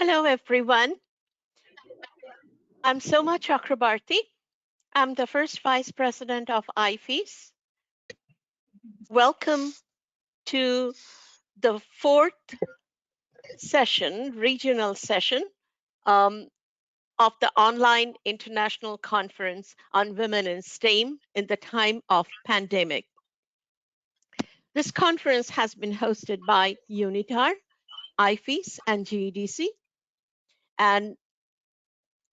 Hello, everyone. I'm Soma Chakrabarti. I'm the first Vice President of IFES. Welcome to the fourth session, regional session of the online international conference on women in STEM in the time of pandemic. This conference has been hosted by UNITAR, IFES, and GEDC. And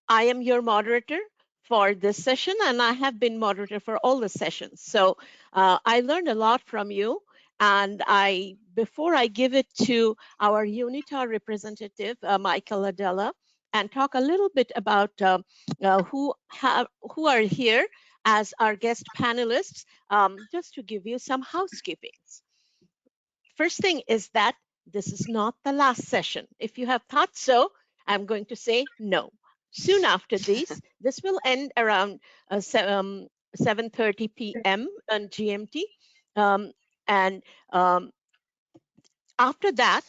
I am your moderator for this session, and I have been moderator for all the sessions. So I learned a lot from you. And before I give it to our UNITAR representative, Michael Adalla, and talk a little bit about who are here as our guest panelists, just to give you some housekeepings. First thing is that this is not the last session. If you have thought so, I'm going to say no. Soon after this will end around 7:30 p.m. on GMT. After that,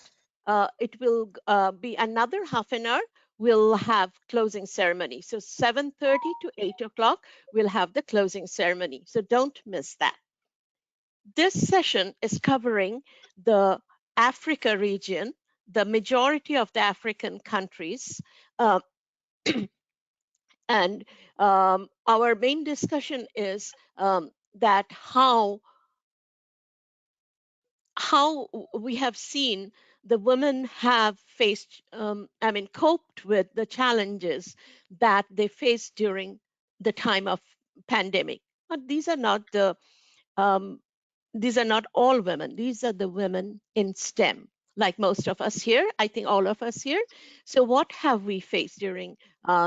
it will be another half an hour. We'll have closing ceremony. So 7:30 to 8 o'clock, we'll have the closing ceremony. So don't miss that. This session is covering the Africa region, the majority of the African countries, and our main discussion is that how we have seen the women have faced, coped with the challenges that they faced during the time of pandemic. But these are not all women. These are the women in STEM, like most of us here, I think all of us here. So what have we faced during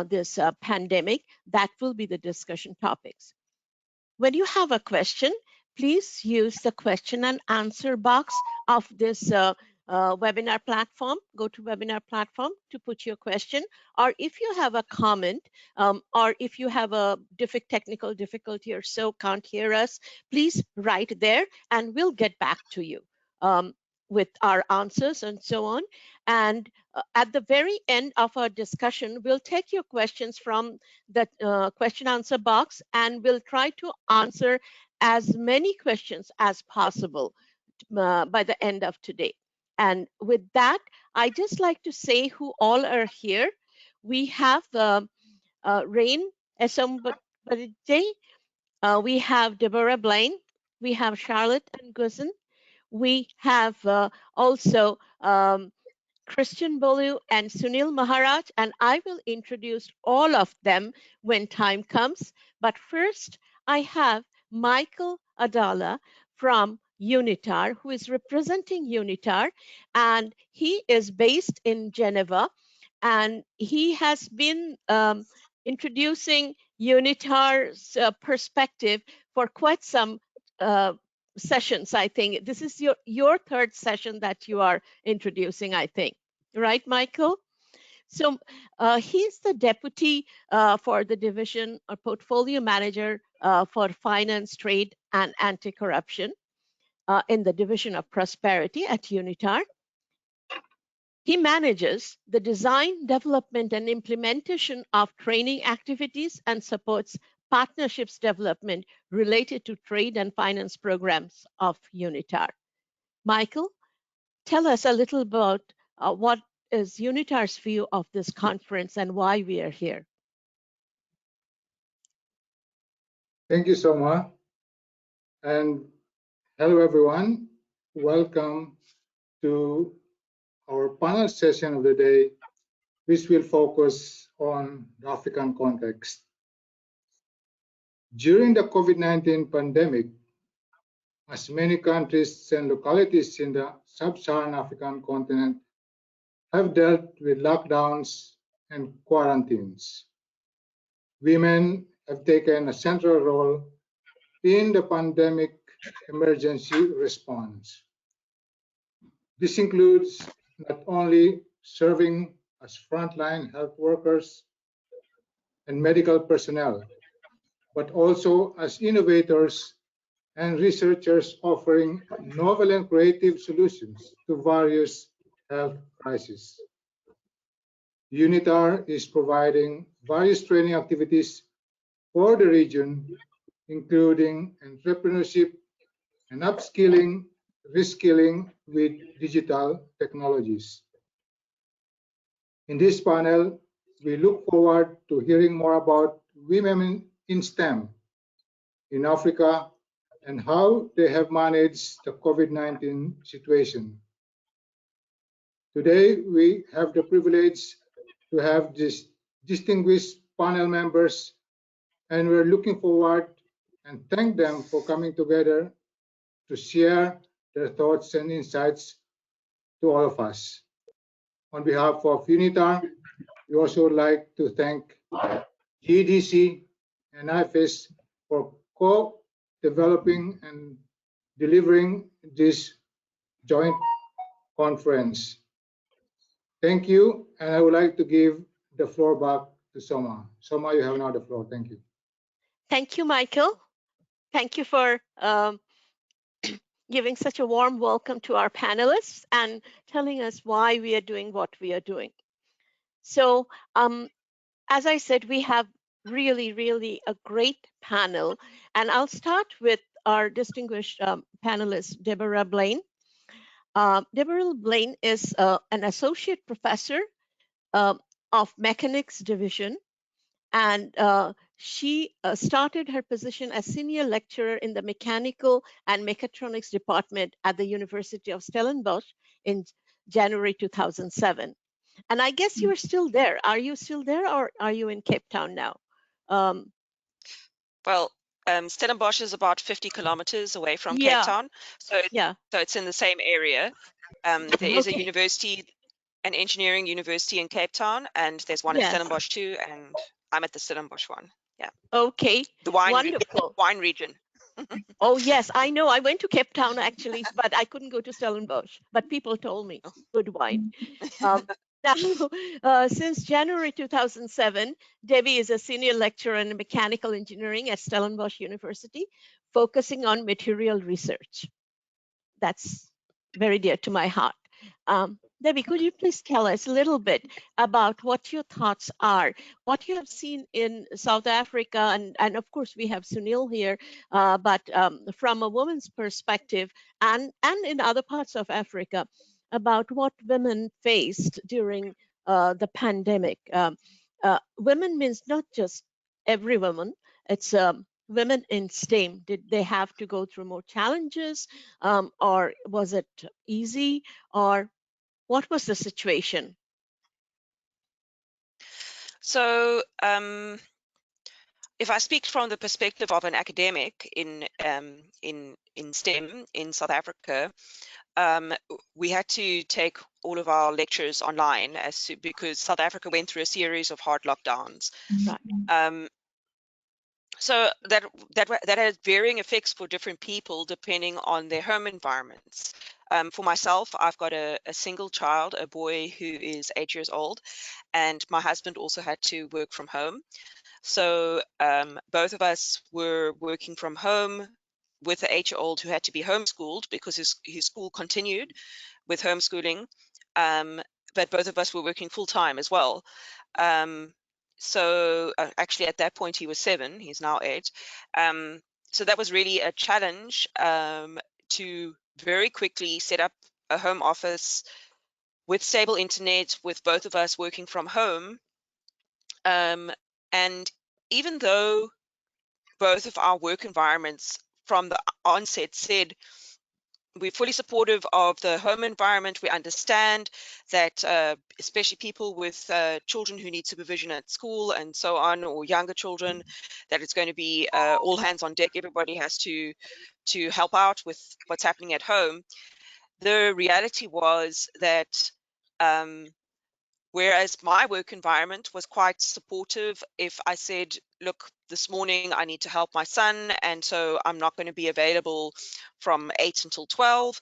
this pandemic? That will be the discussion topics. When you have a question, please use the question and answer box of this webinar platform. Go to webinar platform to put your question, or if you have a comment, or if you have a technical difficulty or so, can't hear us, please write there and we'll get back to you with our answers and so on. And at the very end of our discussion, we'll take your questions from the question answer box, and we'll try to answer as many questions as possible by the end of today. And with that, I just like to say who all are here. We have Reine, Essobmadje, we have Deborah Blaine, we have Charlette and Guzen, we have also Christian Bolu and Sunil Maharaj, and I will introduce all of them when time comes. But first, I have Michael Adalla from UNITAR, who is representing UNITAR, and he is based in Geneva, and he has been introducing UNITAR's perspective for quite some sessions. I think this is your third session that you are introducing, I think, right, Michael? So he's the deputy for the division or portfolio manager for finance, trade, and anti-corruption in the division of prosperity at UNITAR. He manages the design, development, and implementation of training activities and supports partnerships development related to trade and finance programs of UNITAR. Michael, tell us a little about what is UNITAR's view of this conference and why we are here. Thank you, Soma. And hello, everyone. Welcome to our panel session of the day, which will focus on the African context. During the COVID-19 pandemic, as many countries and localities in the sub-Saharan African continent have dealt with lockdowns and quarantines, women have taken a central role in the pandemic emergency response. This includes not only serving as frontline health workers and medical personnel, but also as innovators and researchers offering novel and creative solutions to various health crises. UNITAR is providing various training activities for the region, including entrepreneurship and upskilling, reskilling with digital technologies. In this panel, we look forward to hearing more about women in STEM in Africa and how they have managed the COVID-19 situation. Today, we have the privilege to have these distinguished panel members, and we're looking forward and thank them for coming together to share their thoughts and insights to all of us. On behalf of UNITAR, we also would like to thank GDC and IFES for co-developing and delivering this joint conference. Thank you, and I would like to give the floor back to Soma. Soma, you have now the floor. Thank you. Thank you, Michael. Thank you for giving such a warm welcome to our panelists and telling us why we are doing what we are doing. So, as I said, we have really a great panel, and I'll start with our distinguished panelist, Deborah Blaine. Deborah Blaine is an associate professor of Mechanics Division, and she started her position as senior lecturer in the Mechanical and Mechatronics Department at the University of Stellenbosch in January 2007. And I guess you are still there. Are you still there, or are you in Cape Town now? Well, Stellenbosch is about 50 kilometers away from Cape Town, so it's in the same area. There is a university, an engineering university in Cape Town, and there's one in Stellenbosch too, and I'm at the Stellenbosch one. Yeah. Okay. The wine wonderful wine region. Oh yes, I know. I went to Cape Town actually, but I couldn't go to Stellenbosch. But people told me good wine. Now, since January 2007, Debbie is a senior lecturer in mechanical engineering at Stellenbosch University, focusing on material research. That's very dear to my heart. Debbie, could you please tell us a little bit about what your thoughts are, what you have seen in South Africa, and of course we have Sunil here, but from a woman's perspective and in other parts of Africa, about what women faced during the pandemic. Women means not just every woman, it's women in STEM. Did they have to go through more challenges, or was it easy, or what was the situation? So if I speak from the perspective of an academic in STEM in South Africa, we had to take all of our lectures online because South Africa went through a series of hard lockdowns. Right. So that has varying effects for different people depending on their home environments. For myself, I've got a single child, a boy who is 8 years old, and my husband also had to work from home. So both of us were working from home with the 8-year-old who had to be homeschooled because his school continued with homeschooling, but both of us were working full time as well. So actually at that point he was 7, he's now 8. So that was really a challenge to very quickly set up a home office with stable internet, with both of us working from home. And even though both of our work environments from the onset said we're fully supportive of the home environment, we understand that especially people with children who need supervision at school and so on, or younger children, that it's going to be all hands on deck, everybody has to help out with what's happening at home. The reality was that whereas my work environment was quite supportive, if I said, look, this morning I need to help my son, and so I'm not going to be available from 8 until 12.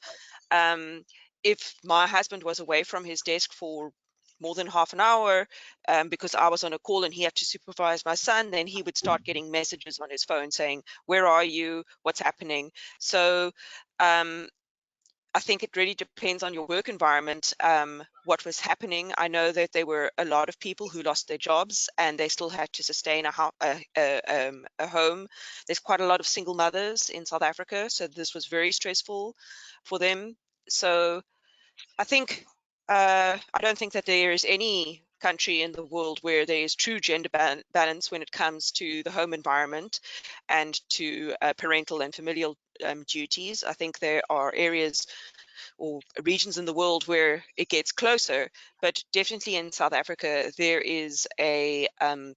If my husband was away from his desk for more than half an hour because I was on a call and he had to supervise my son, then he would start getting messages on his phone saying, where are you? What's happening? So I think it really depends on your work environment, what was happening. I know that there were a lot of people who lost their jobs and they still had to sustain a home. There's quite a lot of single mothers in South Africa, so this was very stressful for them. So I think I don't think that there is any country in the world where there is true gender balance when it comes to the home environment and to parental and familial duties. I think there are areas or regions in the world where it gets closer, but definitely in South Africa, there is a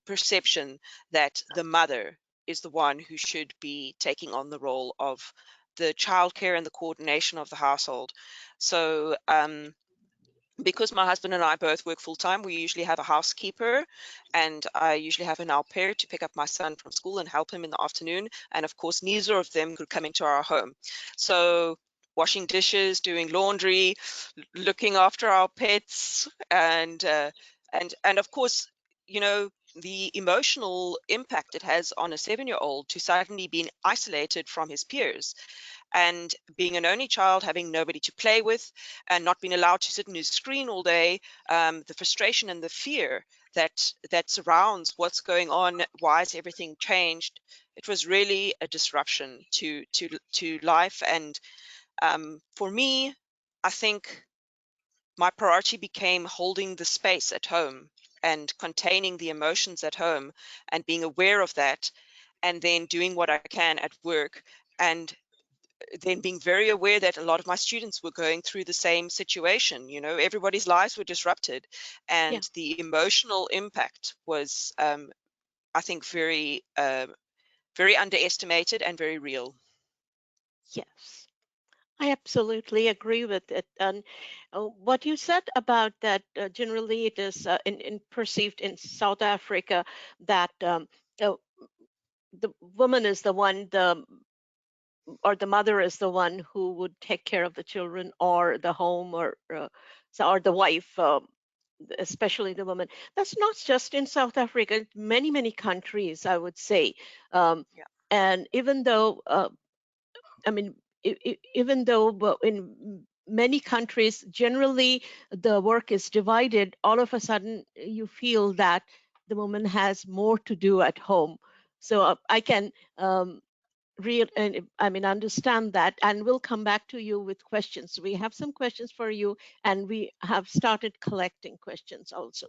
perception that the mother is the one who should be taking on the role of the childcare and the coordination of the household. So because my husband and I both work full time, we usually have a housekeeper, and I usually have an au pair to pick up my son from school and help him in the afternoon. And of course, neither of them could come into our home. So washing dishes, doing laundry, looking after our pets, and of course, you know, the emotional impact it has on a 7-year-old to suddenly being isolated from his peers, and being an only child, having nobody to play with and not being allowed to sit on his screen all day, the frustration and the fear that surrounds what's going on, why is everything changed. It was really a disruption to life. And for me, I think my priority became holding the space at home and containing the emotions at home and being aware of that, and then doing what I can at work, and then being very aware that a lot of my students were going through the same situation. You know, everybody's lives were disrupted, Yeah. and the emotional impact was, I think, very underestimated and very real. Yes. I absolutely agree with it. And what you said about that, generally it is perceived in South Africa that uh, the woman is the one, or the mother is the one who would take care of the children or the home, or the wife, especially the woman. That's not just in South Africa, many, many countries, I would say. Um, Yeah. and even though I mean, even though in many countries, generally the work is divided, all of a sudden you feel that the woman has more to do at home. So I can understand that, and we'll come back to you with questions. We have some questions for you, and we have started collecting questions also.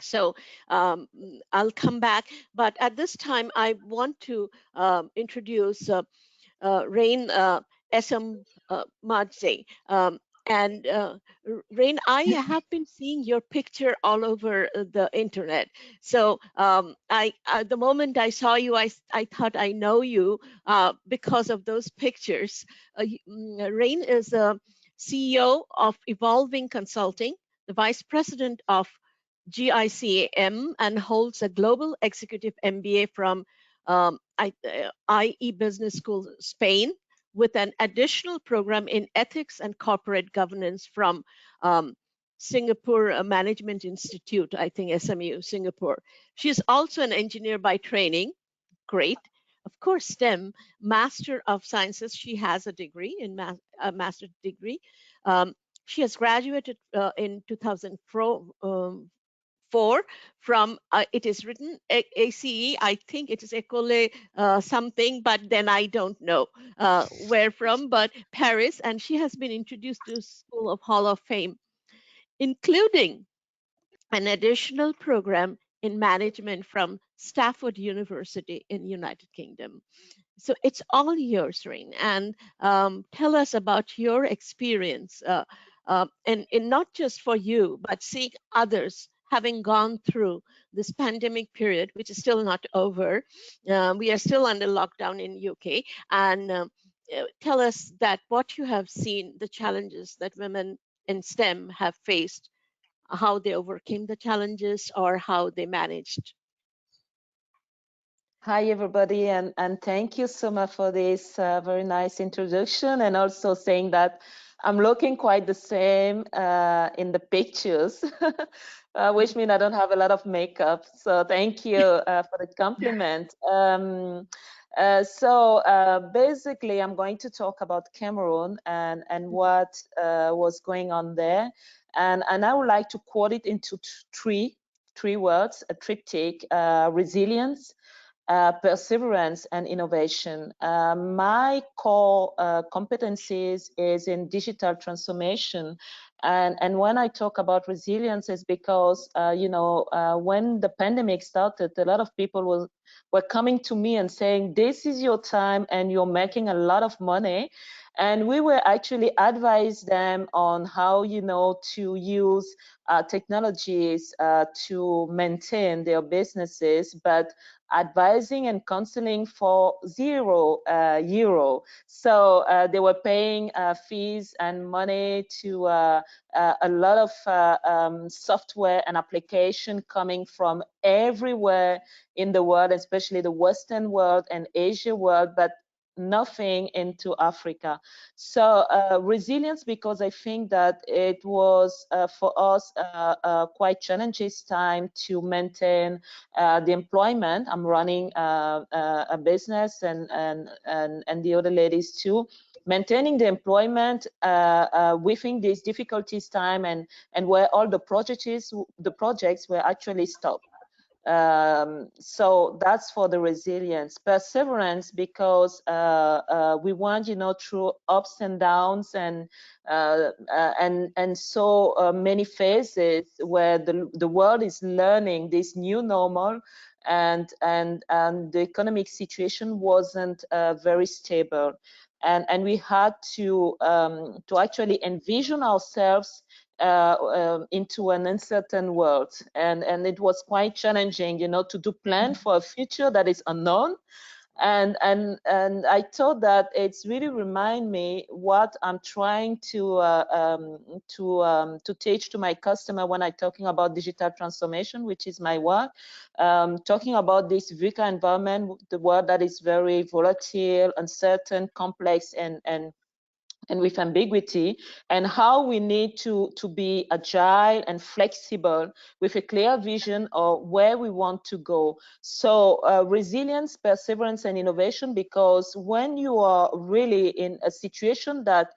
So I'll come back, but at this time I want to introduce Reine Essobmadje. And Reine, I have been seeing your picture all over the internet. So the moment I saw you, I thought I know you because of those pictures. Reine is a CEO of Evolving Consulting, the Vice President of GICAM, and holds a global executive MBA from IE Business School, Spain, with an additional program in ethics and corporate governance from Singapore Management Institute, I think SMU, Singapore. She is also an engineer by training. Great. Of course, STEM, Master of Sciences. She has a degree in a master's degree. She has graduated in 2004 from it is written ACE. I think it is École something, but then I don't know where from, but Paris, and she has been introduced to School of Hall of Fame, including an additional program in management from Stafford University in United Kingdom. So it's all yours, Reine, and tell us about your experience, and not just for you, but seeing others having gone through this pandemic period, which is still not over. We are still under lockdown in UK, and tell us that what you have seen, the challenges that women in STEM have faced, how they overcame the challenges, or how they managed. Hi, everybody, and thank you, Soma, for this very nice introduction, and also saying that I'm looking quite the same in the pictures, which means I don't have a lot of makeup. So thank you for the compliment. Basically, I'm going to talk about Cameroon and what was going on there, and I would like to quote it into three words, a triptych: resilience, perseverance, and innovation. My core competencies is in digital transformation. And when I talk about resilience, is because, when the pandemic started, a lot of people were coming to me and saying, this is your time and you're making a lot of money. And we were actually advise them on how, to use technologies to maintain their businesses, but advising and counseling for €0. So they were paying fees and money to a lot of software and application coming from everywhere in the world, especially the Western world and Asia world, but nothing into Africa. So resilience, because I think that it was for us quite challenging time to maintain the employment. I'm running a business, and the other ladies too, maintaining the employment within these difficulties time, and where all the projects were actually stopped. So that's for the resilience. Perseverance, because we want, through ups and downs and so many phases where the world is learning this new normal, and the economic situation wasn't very stable, and we had to actually envision ourselves into an uncertain world, and it was quite challenging, to do plan for a future that is unknown. And I thought that it's really remind me what I'm trying to teach to my customer when I'm talking about digital transformation, which is my work. Talking about this VUCA environment, the world that is very volatile, uncertain, complex, and with ambiguity, and how we need to be agile and flexible with a clear vision of where we want to go. So resilience, perseverance, and innovation, because when you are really in a situation that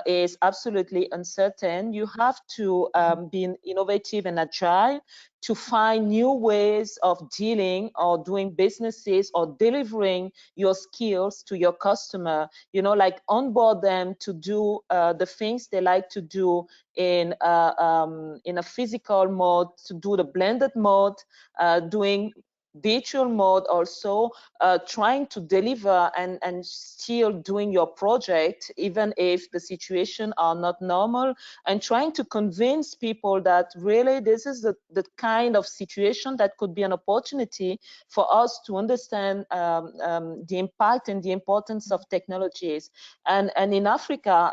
is absolutely uncertain, you have to be innovative and agile to find new ways of dealing or doing businesses or delivering your skills to your customer, like onboard them to do the things they like to do in a physical mode, to do the blended mode, doing virtual mode also, trying to deliver and still doing your project, even if the situation are not normal, and trying to convince people that really this is the kind of situation that could be an opportunity for us to understand the impact and the importance of technologies. And in Africa,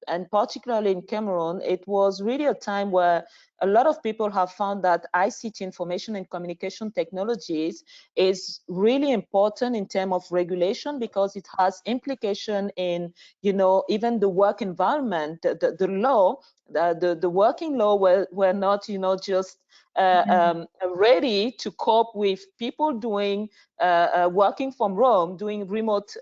and particularly in Cameroon, it was really a time where a lot of people have found that ICT, information and communication technologies, is really important in terms of regulation, because it has implication in, even the work environment, the law, the working law were not, just ready to cope with people doing working from home, doing remote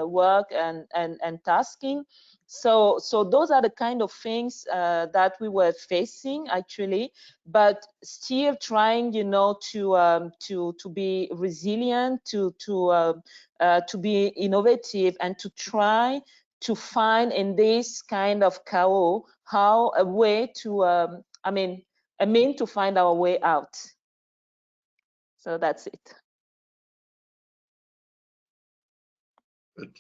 work and tasking. So those are the kind of things that we were facing actually, but still trying, to be resilient, to be innovative, and to try to find in this kind of chaos how a way to, a mean to find our way out. So that's it. Good.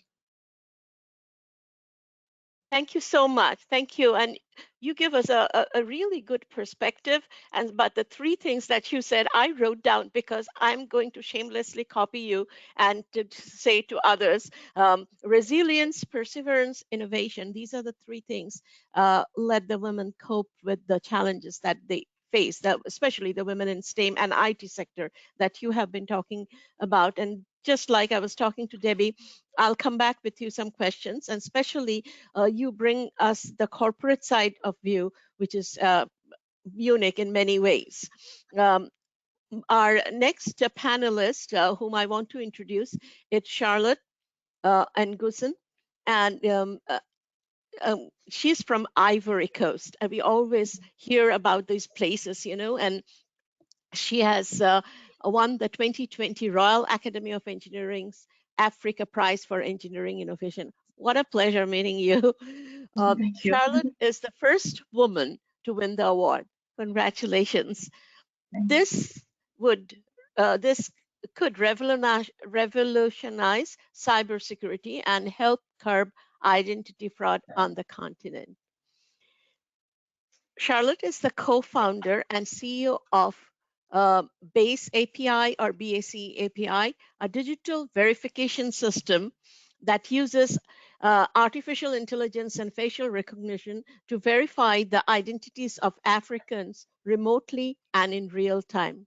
Thank you so much. Thank you. And you give us a really good perspective. But the three things that you said, I wrote down because I'm going to shamelessly copy you and to say to others, resilience, perseverance, innovation. These are the three things let the women cope with the challenges that they face, that especially the women in STEM and IT sector that you have been talking about. And just like I was talking to Debbie, I'll come back with you some questions, and especially you bring us the corporate side of view, which is unique in many ways. our next panelist, whom I want to introduce, it's Charlette and Gusen, and she's from Ivory Coast. And we always hear about these places, you know, and she has won the 2020 Royal Academy of Engineering's Africa Prize for Engineering Innovation. What a pleasure meeting you. Thank you. Charlette is the first woman to win the award. Congratulations. This could revolutionize cybersecurity and help curb identity fraud on the continent. Charlette is the co-founder and CEO of Base API or BAC API, a digital verification system that uses artificial intelligence and facial recognition to verify the identities of Africans remotely and in real time.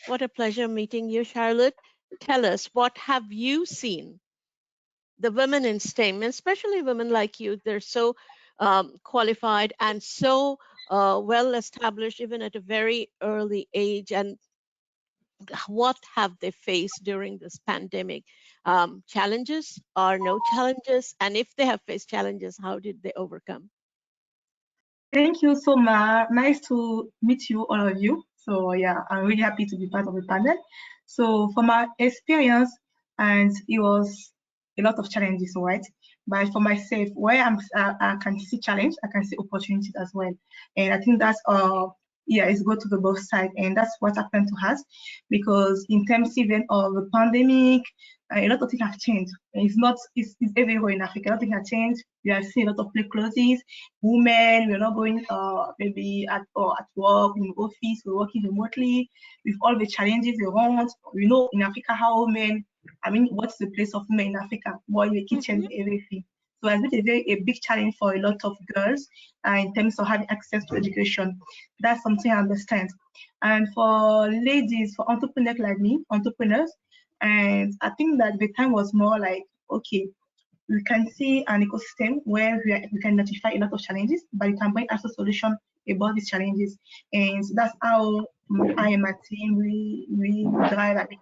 What a pleasure meeting you, Charlette. Tell us, what have you seen? The women in STEM, especially women like you, they're so qualified and so well established even at a very early age. And what have they faced during this pandemic? Challenges or no challenges? And if they have faced challenges, how did they overcome? Thank you so much. Nice to meet you, all of you. So yeah, I'm really happy to be part of the panel. So from my experience, and it was a lot of challenges, right? But for myself, where I can see challenge, I can see opportunities as well. And I think that's yeah, it's good to the both sides, and that's what happened to us, because in terms even of the pandemic, a lot of things have changed. It's everywhere in Africa. A lot of things have changed. We are seeing a lot of play closes. Women, we're not going maybe at work, in the office, we're working remotely with all the challenges around. We know in Africa how women, I mean, what's the place of women in Africa? Boy, the kitchen, everything. So it's been a big challenge for a lot of girls in terms of having access to education. That's something I understand. And for ladies, for entrepreneurs like me, and I think that the time was more like, okay, we can see an ecosystem where we can identify a lot of challenges, but we can bring also solution about these challenges. And so that's how I and my team, we drive. I mean,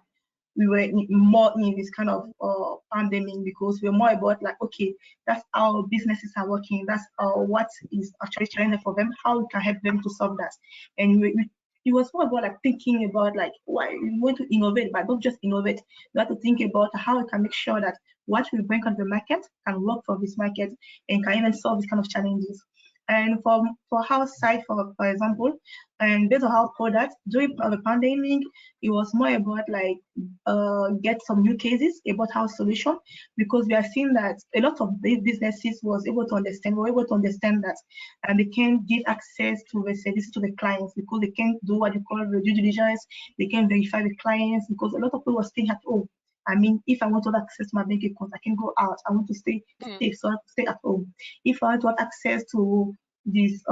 we were more in this kind of pandemic, because we're more about like, okay, that's how businesses are working. That's what is actually challenging for them, how we can help them to solve that. And it was more about like thinking about like, why we want to innovate, but not just innovate. We have to think about how we can make sure that what we bring on the market can work for this market and can even solve these kind of challenges. And for our side, for example, and based on our product during the pandemic, it was more about like get some new cases about our solution, because we are seeing that a lot of these businesses were able to understand that, and they can give access to the service to the clients, because they can do what you call the due diligence. They can verify the clients, because a lot of people were staying at home. I mean, if I want to access my bank account, I can go out. I want to stay safe, so I have to stay at home. If I want to have access to these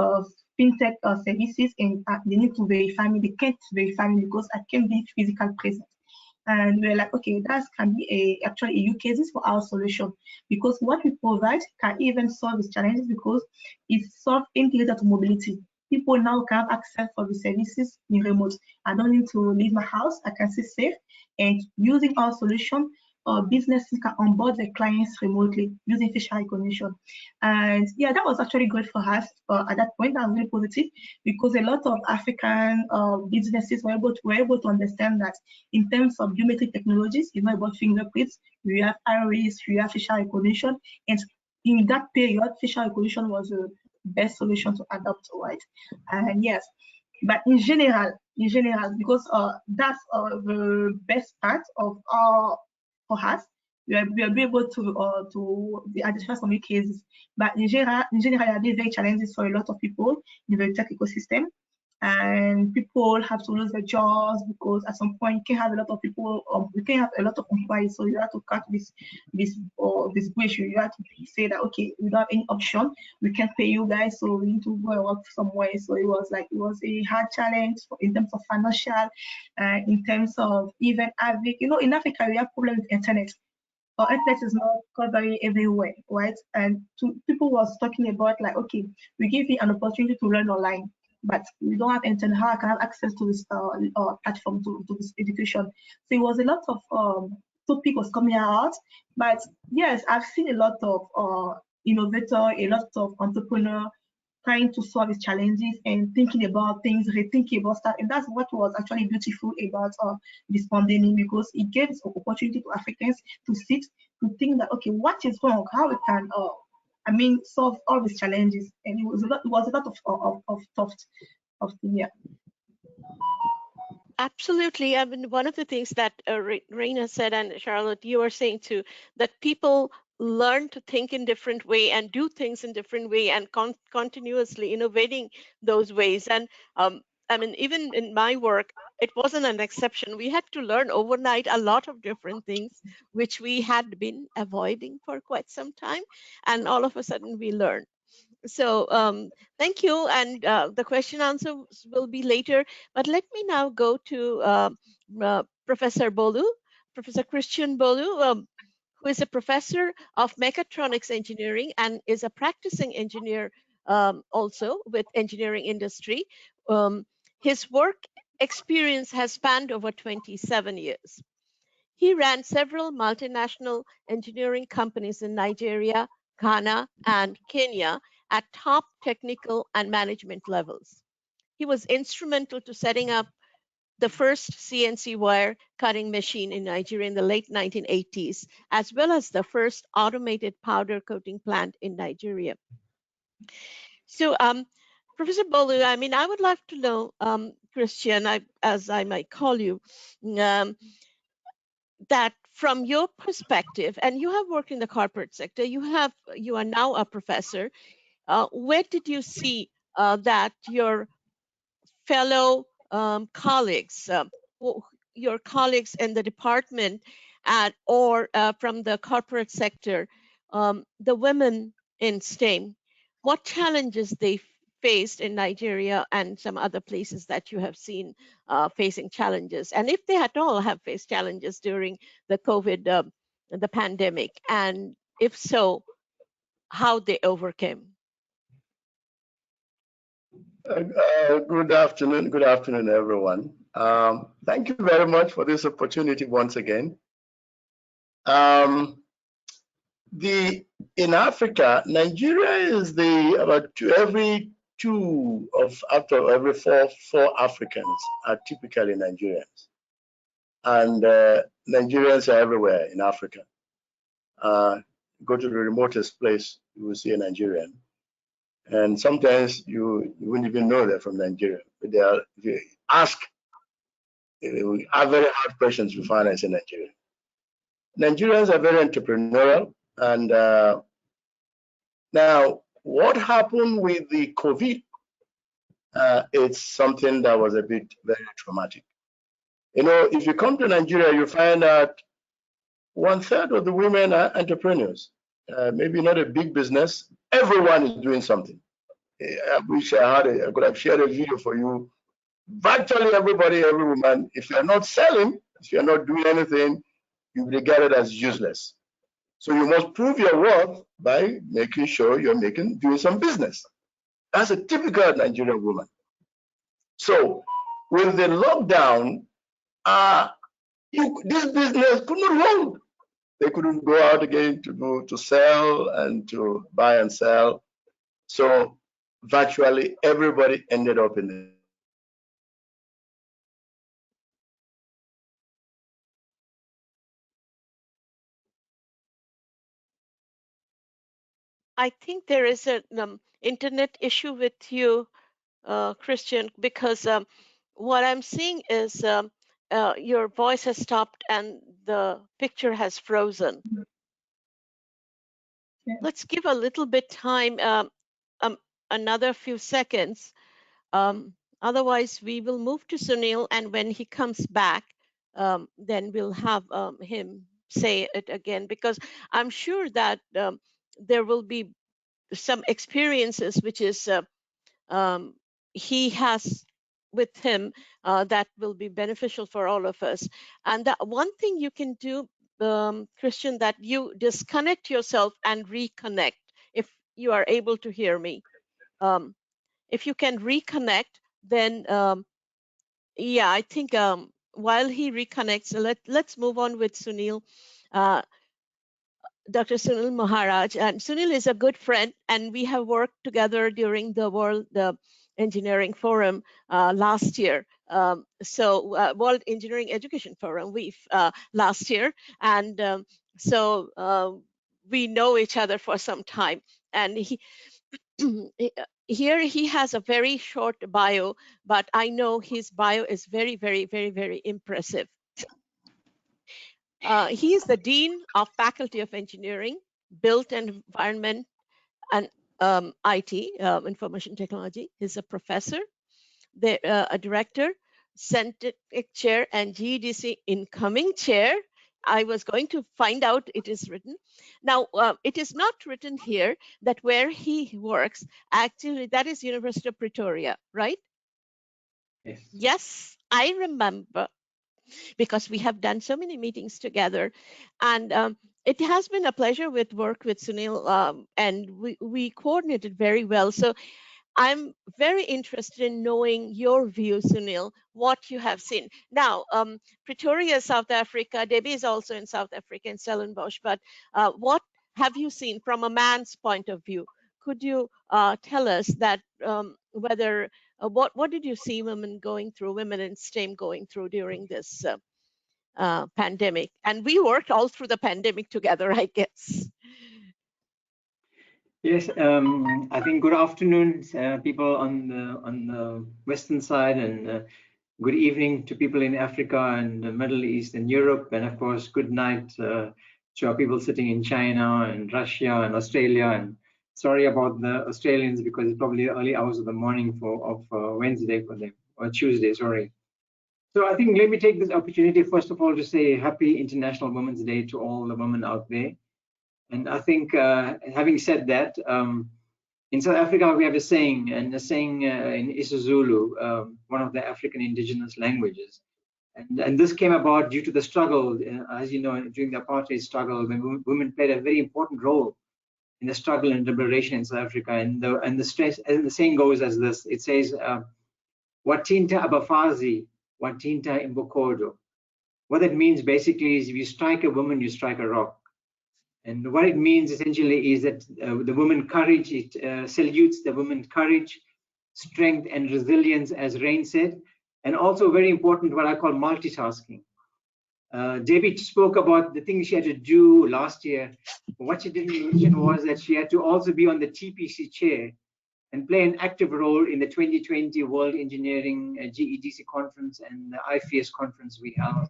fintech services, and they need to verify me, they can't verify me because I can't be physical present. And we're like, okay, that can be actually a use cases for our solution, because what we provide can even solve these challenges, because it solves integrated to mobility. People now can have access for the services in remote. I don't need to leave my house. I can stay safe, and using our solution, businesses can onboard their clients remotely using facial recognition. And yeah, that was actually great for us at that point. That was really positive, because a lot of African businesses were able to understand that in terms of biometric technologies, it's not about fingerprints. We have iris, we have facial recognition, and in that period, facial recognition was the best solution to adopt, right? And yes, but in general, because that's the best part of our for us, we are able to identify some cases. But in general, there are very challenges for a lot of people in the tech ecosystem, and people have to lose their jobs, because at some point you can have a lot of people, you can have a lot of employees, so you have to cut this ratio. You have to say that, okay, we don't have any option, we can't pay you guys, so we need to go and work somewhere. So it was a hard challenge in terms of financial, in terms of even having, in Africa we have problems with internet. Our internet is not covering everywhere, right? And people was talking about like, okay, we give you an opportunity to learn online. but we don't have internet. How I can have access to this platform to this education? So it was a lot of topic was coming out. But yes, I've seen a lot of innovator, a lot of entrepreneur trying to solve these challenges and thinking about things, rethinking about stuff. And that's what was actually beautiful about this pandemic, because it gave this opportunity to Africans to sit, to think that, okay, what is wrong? How we can, solve all these challenges. And it was a lot of thought of the year. Absolutely. I mean, one of the things that Reine said, and Charlotte, you were saying too, that people learn to think in different way and do things in different way and continuously innovating those ways. And I mean, even in my work, it wasn't an exception. We had to learn overnight a lot of different things, which we had been avoiding for quite some time. And all of a sudden we learned. So thank you. And the question answers will be later. But let me now go to Professor Bolu, Professor Christian Bolu, who is a professor of mechatronics engineering and is a practicing engineer also with engineering industry. His work experience has spanned over 27 years. He ran several multinational engineering companies in Nigeria, Ghana, and Kenya at top technical and management levels. He was instrumental to setting up the first CNC wire cutting machine in Nigeria in the late 1980s, as well as the first automated powder coating plant in Nigeria. So, Professor Bolu, I mean, I would like to know, Christian, as I might call you, that from your perspective, and you have worked in the corporate sector, you are now a professor. Where did you see that your fellow colleagues, your colleagues in the department or from the corporate sector, the women in STEM, what challenges they faced in Nigeria and some other places that you have seen facing challenges, and if they at all have faced challenges during the COVID, the pandemic, and if so, how they overcame? Good afternoon, everyone. Thank you very much for this opportunity once again. In Africa, Nigeria is every two out of every four Africans are typically Nigerians, and Nigerians are everywhere in Africa. Go to the remotest place, you will see a Nigerian. And sometimes you wouldn't even know they're from Nigeria. But if you ask, we have very hard questions to find as a Nigerian. Nigerians are very entrepreneurial. And now, what happened with the COVID? It's something that was a bit very traumatic. You know, if you come to Nigeria, you find that 1/3 of the women are entrepreneurs. Maybe not a big business. Everyone is doing something. I wish I could have shared a video for you. Virtually everybody, every woman, if you're not selling, if you're not doing anything, you'll be regarded as useless. So you must prove your worth by making sure you're doing some business. That's a typical Nigerian woman. So with the lockdown, this business could not run. They couldn't go out again to sell and to buy and sell. So virtually everybody ended up in the I think there is an internet issue with you, Christian, because what I'm seeing is your voice has stopped and the picture has frozen. Yeah. Let's give a little bit time, another few seconds. Otherwise, we will move to Sunil, and when he comes back, then we'll have him say it again, because I'm sure that there will be some experiences which is he has with him that will be beneficial for all of us. And that one thing you can do, Christian, that you disconnect yourself and reconnect if you are able to hear me. if you can reconnect, then yeah, I think while he reconnects, let's move on with Sunil. Dr. Sunil Maharaj, and Sunil is a good friend, and we have worked together during the World Engineering Forum last year. World Engineering Education Forum last year, and we know each other for some time. And here he has a very short bio, but I know his bio is very, very, very, very impressive. He is the Dean of Faculty of Engineering, Built Environment, and IT, Information Technology. He's a professor, a director, Scientific Chair, and GEDC Incoming Chair. I was going to find out it is written. Now, it is not written here that where he works, actually, that is University of Pretoria, right? Yes. Yes, I remember, because we have done so many meetings together, and it has been a pleasure with work with Sunil, and we coordinated very well. So I'm very interested in knowing your view, Sunil, what you have seen. Now, Pretoria, South Africa, Debbie is also in South Africa, in Stellenbosch, but what have you seen from a man's point of view? Could you tell us that whether, what did you see women in STEM going through during this pandemic? And we worked all through the pandemic together, I guess. Yes, I think good afternoon, people on the western side, and good evening to people in Africa and the Middle East and Europe, and of course, good night to our people sitting in China and Russia and Australia. And sorry about the Australians, because it's probably early hours of the morning of Wednesday for them, or Tuesday, sorry. So I think let me take this opportunity, first of all, to say Happy International Women's Day to all the women out there. And I think, having said that, in South Africa, we have a saying, and a saying in isiZulu, one of the African indigenous languages. And this came about due to the struggle, as you know, during the apartheid struggle, when women played a very important role in the struggle and liberation in South Africa. And the saying goes as this: it says, "Watinta abafazi, watinta imbokodo." What that means basically is, if you strike a woman, you strike a rock. And what it means essentially is that the woman courage, it salutes the woman's courage, strength, and resilience, as Reine said, and also very important, what I call multitasking. Debbie spoke about the things she had to do last year. What she didn't mention was that she had to also be on the TPC chair and play an active role in the 2020 World Engineering GEDC conference and the IFES conference we held.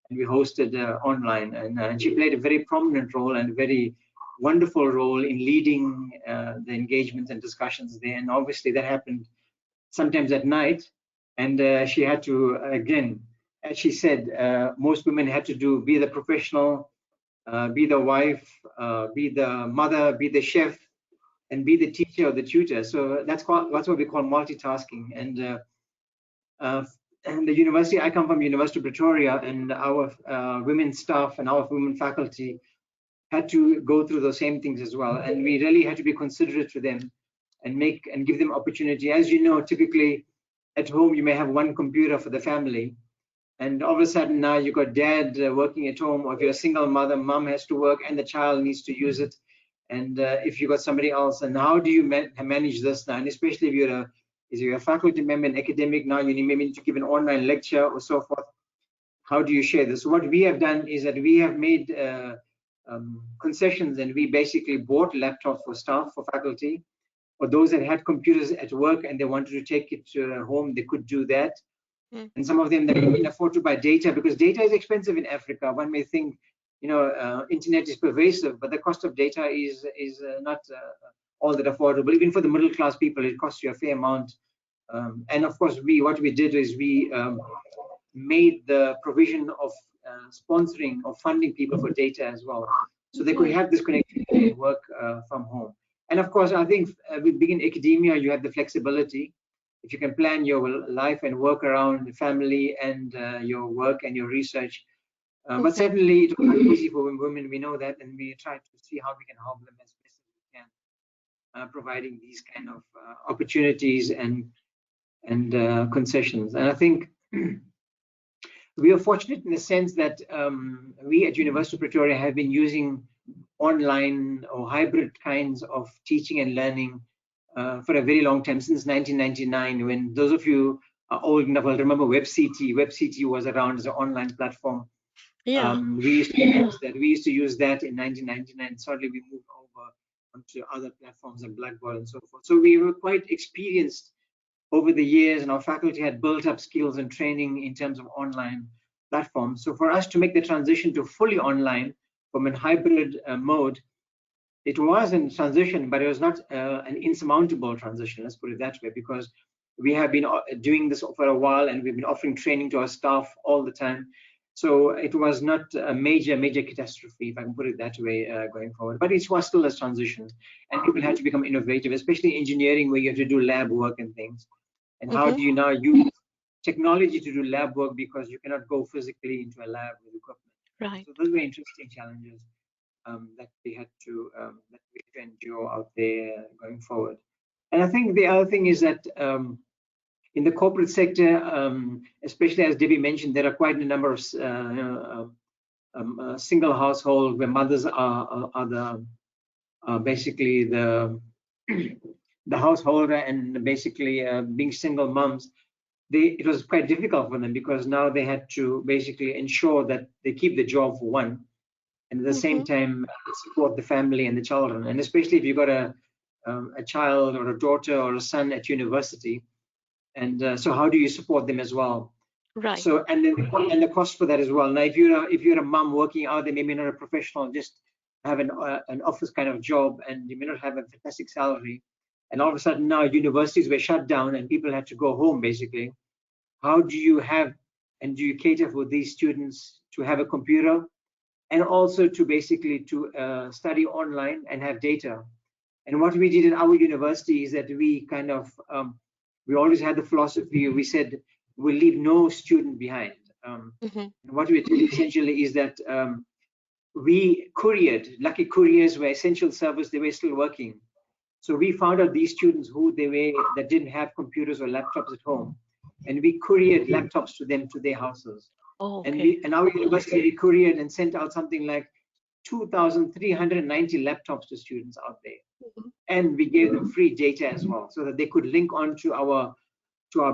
And we hosted online, and she played a very prominent role and a very wonderful role in leading the engagements and discussions there. And obviously that happened sometimes at night, and she had to, again, as she said, most women had to be the professional, be the wife, be the mother, be the chef, and be the teacher or the tutor. So that's what we call multitasking. And the university, I come from University of Pretoria, and our women staff and our women faculty had to go through those same things as well. And we really had to be considerate to them and give them opportunity. As you know, typically at home, you may have one computer for the family. And all of a sudden now you've got dad working at home, or if you're a single mother, mom has to work and the child needs to use it. And if you've got somebody else, and how do you manage this now? And especially if you're a faculty member and academic now, you maybe need to give an online lecture or so forth. How do you share this? So what we have done is that we have made concessions, and we basically bought laptops for staff, for faculty, or those that had computers at work and they wanted to take it to home, they could do that. And some of them, they couldn't afford to buy data, because data is expensive in Africa. One may think, you know, internet is pervasive, but the cost of data is not all that affordable. Even for the middle class people, it costs you a fair amount. And of course, what we did is we made the provision of sponsoring or funding people for data as well, so they could have this connectivity and work from home. And of course, I think with being in academia, you have the flexibility. If you can plan your life and work around family and your work and your research. But certainly it was not easy for women, we know that, and we try to see how we can help them as best as we can. providing these kind of opportunities and concessions. And I think we are fortunate in the sense that we at University of Pretoria have been using online or hybrid kinds of teaching and learning for a very long time, since 1999, when those of you are old enough will remember WebCT. WebCT was around as an online platform. Yeah. We used to use that. We used to use that in 1999. Suddenly we moved over onto other platforms and Blackboard and so forth. So we were quite experienced over the years, and our faculty had built up skills and training in terms of online platforms. So for us to make the transition to fully online from a hybrid mode, it was a transition, but it was not an insurmountable transition, let's put it that way, because we have been doing this for a while and we've been offering training to our staff all the time. So it was not a major catastrophe, if I can put it that way, going forward. But it was still a transition, and people had to become innovative, especially engineering, where you have to do lab work and things. And how do you now use technology to do lab work, because you cannot go physically into a lab with equipment? Right. So those were interesting challenges that we had to endure out there going forward. And I think the other thing is that in the corporate sector, especially as Debbie mentioned, there are quite a number of single households where mothers are basically the householder, and basically being single moms. It was quite difficult for them, because now they had to basically ensure that they keep the job for one, and at the same time support the family and the children. And especially if you've got a child or a daughter or a son at university, and so how do you support them as well? Right. So and the cost for that as well. Now, if you're a mom working out there, maybe not a professional, just have an office kind of job, and you may not have a fantastic salary, and all of a sudden now universities were shut down and people had to go home basically. How do you have, and do you cater for these students to have a computer, and also to basically to study online and have data? And what we did in our university is that we kind of we always had the philosophy, we said we'll leave no student behind. And what we did essentially is that we couriered, lucky couriers were essential service, they were still working. So we found out these students who they were that didn't have computers or laptops at home, and we couriered laptops to them to their houses. Oh, okay. And we, in our university, we couriered and sent out something like 2,390 laptops to students out there. And we gave them free data as well, so that they could link on to our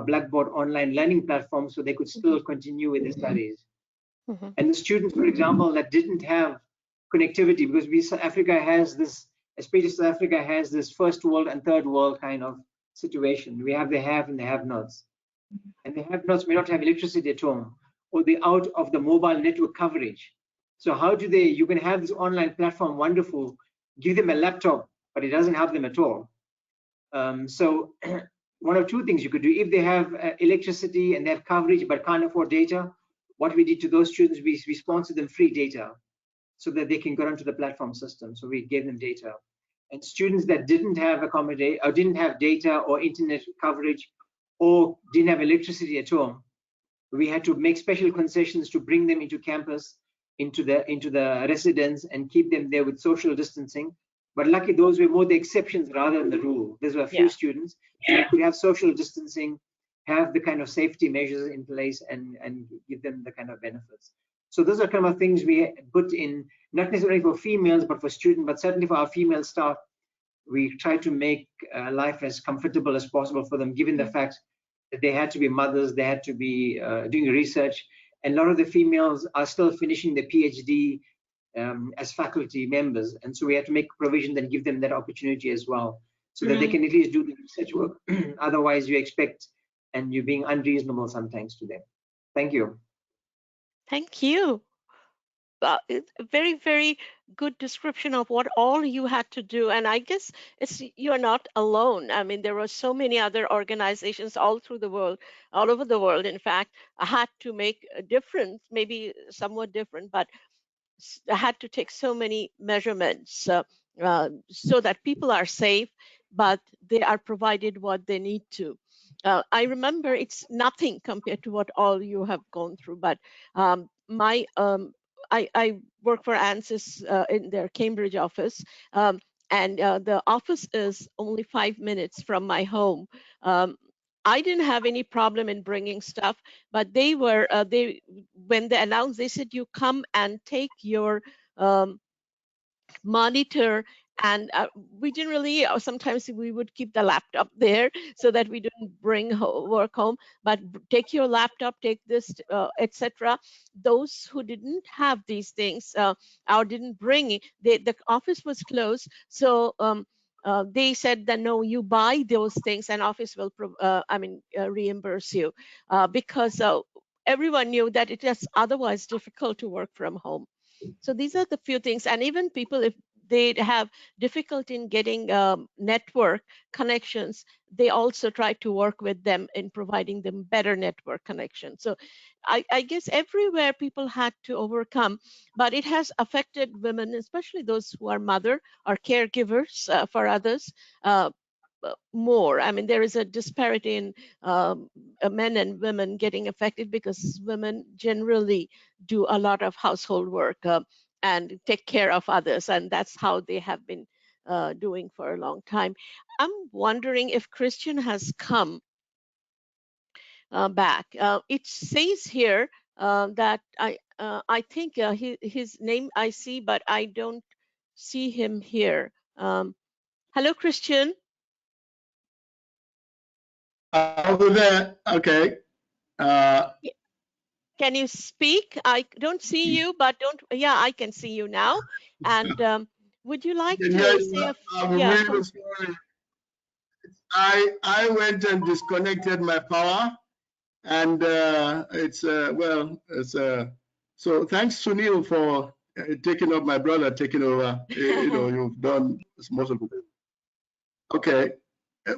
Blackboard online learning platform, so they could still continue with their studies. And the students, for example, that didn't have connectivity, because South Africa has this, especially South Africa has this first world and third world kind of situation. We have the have and the have-nots. And the have-nots may not have electricity at home, or they're out of the mobile network coverage. So how do they, you can have this online platform, wonderful, give them a laptop, but it doesn't help them at all. So one of two things you could do. If they have electricity and they have coverage but can't afford data, what we did to those students, we sponsored them free data so that they can go onto the platform system. So we gave them data. And students that didn't have accommodate or didn't have data or internet coverage or didn't have electricity at home, we had to make special concessions to bring them into campus, into the residence, and keep them there with social distancing. But lucky those were more the exceptions rather than the rule. Those were a few students. So we could have social distancing, have the kind of safety measures in place, and give them the kind of benefits. So those are kind of things we put in, not necessarily for females, but for students, but certainly for our female staff. We try to make life as comfortable as possible for them, given the fact that they had to be mothers, they had to be doing research, and a lot of the females are still finishing their PhD as faculty members, and so we have to make provision and give them that opportunity as well, so that they can at least do the research work. Otherwise, you expect, and you're being unreasonable sometimes to them. Thank you. Thank you. It's a very, very good description of what all you had to do. And I guess you're not alone. I mean, there were so many other organizations all through the world, all over the world, in fact, had to make a difference, maybe somewhat different, but had to take so many measurements so that people are safe, but they are provided what they need to. I remember it's nothing compared to what all you have gone through, but I work for ANSYS in their Cambridge office, and the office is only 5 minutes from my home. I didn't have any problem in bringing stuff, but they were, when they announced, they said, you come and take your monitor, and we didn't really, sometimes we would keep the laptop there so that we didn't bring work home, but take your laptop, take this, etc. Those who didn't have these things or didn't bring it, the office was closed, so they said that no, you buy those things and office will reimburse you, because everyone knew that it is otherwise difficult to work from home. So these are the few things. And even people, if they have difficulty in getting network connections, they also try to work with them in providing them better network connection. So I guess everywhere people had to overcome, but it has affected women, especially those who are mother or caregivers for others, more. I mean, there is a disparity in men and women getting affected because women generally do a lot of household work and take care of others, and that's how they have been doing for a long time. I'm wondering if Christian has come back. It says here that I think his name I see, but I don't see him here. Hello, Christian. Over there, okay. Can you speak? I don't see you, but yeah, I can see you now. And would you like to say I'm yeah, really sorry. I went and disconnected my power, and so thanks Sunil for taking up my brother, taking over. You've done most of it. Okay.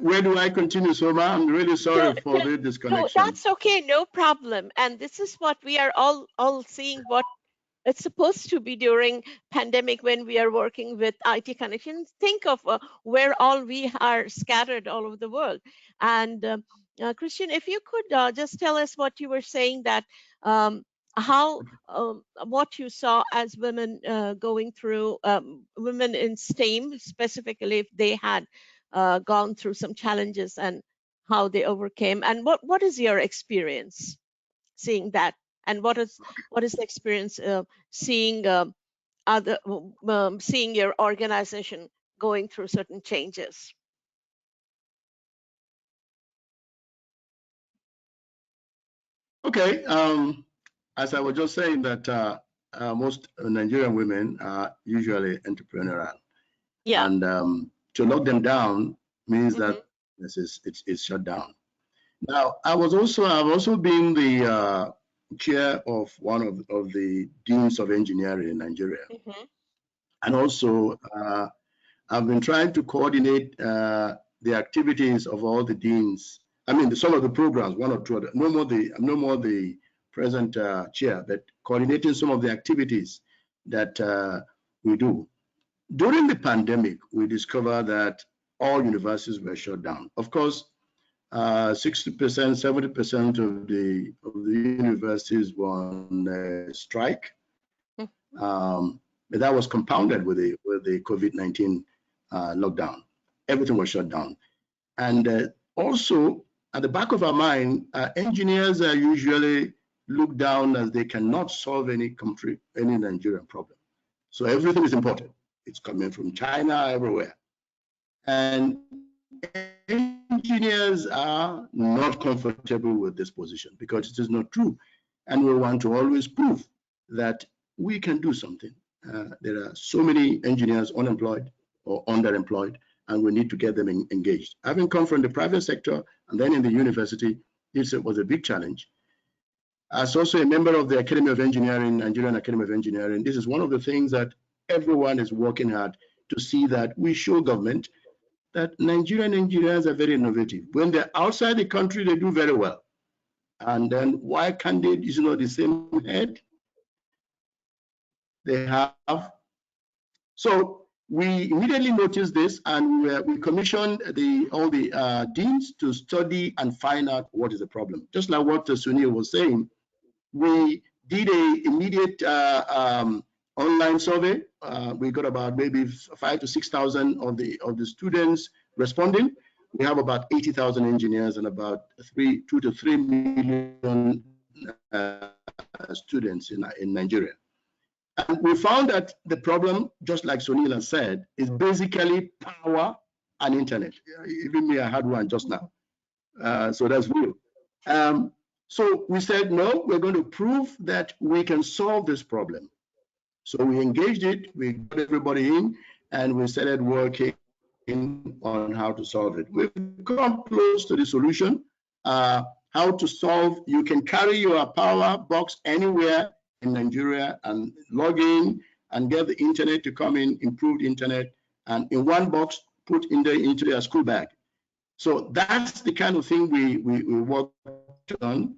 Where do I continue, Soma? I'm really sorry for the disconnection. No, that's okay, no problem. And this is what we are all seeing, what it's supposed to be during pandemic when we are working with IT connections. Think of where all we are scattered all over the world. And Christian, if you could just tell us what you were saying, that what you saw as women going through, women in STEAM specifically, if they had gone through some challenges and how they overcame, and what is your experience seeing that, and what is the experience seeing seeing your organization going through certain changes? Okay, as I was just saying that most Nigerian women are usually entrepreneurial. Yeah. And to lock them down means that it's shut down. Now, I've also been the chair of one of the deans of engineering in Nigeria. And also, I've been trying to coordinate the activities of all the deans. I mean, some of the programs, one or two, I'm no more the present chair, but coordinating some of the activities that we do. During the pandemic, we discovered that all universities were shut down. Of course, 60%, 70% of the universities were on strike. But that was compounded with the COVID-19 lockdown. Everything was shut down. And also, at the back of our mind, engineers are usually looked down as they cannot solve any Nigerian problem. So everything is imported. It's coming from China, everywhere. And engineers are not comfortable with this position because it is not true. And we want to always prove that we can do something. There are so many engineers unemployed or underemployed, and we need to get them engaged. Having come from the private sector and then in the university, this was a big challenge. As also a member of the Academy of Engineering, Nigerian Academy of Engineering, this is one of the things that everyone is working hard to see that we show government that Nigerian engineers are very innovative. When they're outside the country, they do very well. And then why can't they use the same head they have? So we immediately noticed this, and we commissioned all the deans to study and find out what is the problem. Just like what Sunil was saying, we did an immediate online survey. We got about maybe 5,000 to 6,000 of the students responding. We have about 80,000 engineers and about 2 to 3 million students in Nigeria. And we found that the problem, just like Sunil has said, is basically power and internet. Even me, I had one just now. So that's real. So we said, no, we're going to prove that we can solve this problem. So we engaged it, we got everybody in, and we started working on how to solve it. We've come close to the solution. How to solve, you can carry your power box anywhere in Nigeria and log in and get the internet to come in, improved internet, and in one box, put into your school bag. So that's the kind of thing we worked on.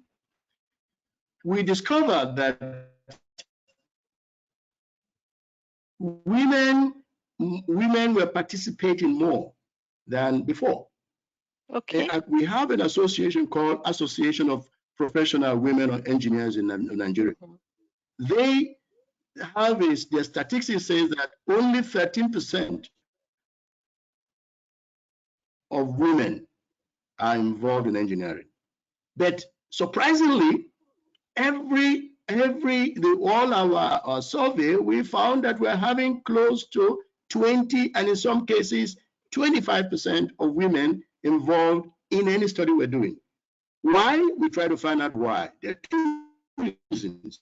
We discovered that women were participating more than before. Okay. And we have an association called Association of Professional Women Engineers in Nigeria. They have their statistics says that only 13% of women are involved in engineering. But surprisingly, all our survey, we found that we're having close to 20, and in some cases, 25% of women involved in any study we're doing. Why? We try to find out why. There are two reasons.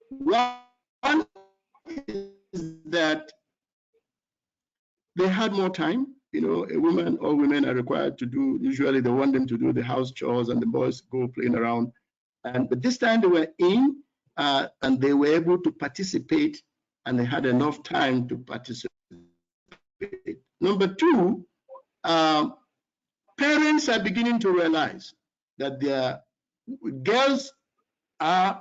One is that they had more time. You know, a woman or women are required to do, usually they want them to do the house chores and the boys go playing around. But this time they were in and they were able to participate, and they had enough time to participate. Number two, parents are beginning to realize that their girls are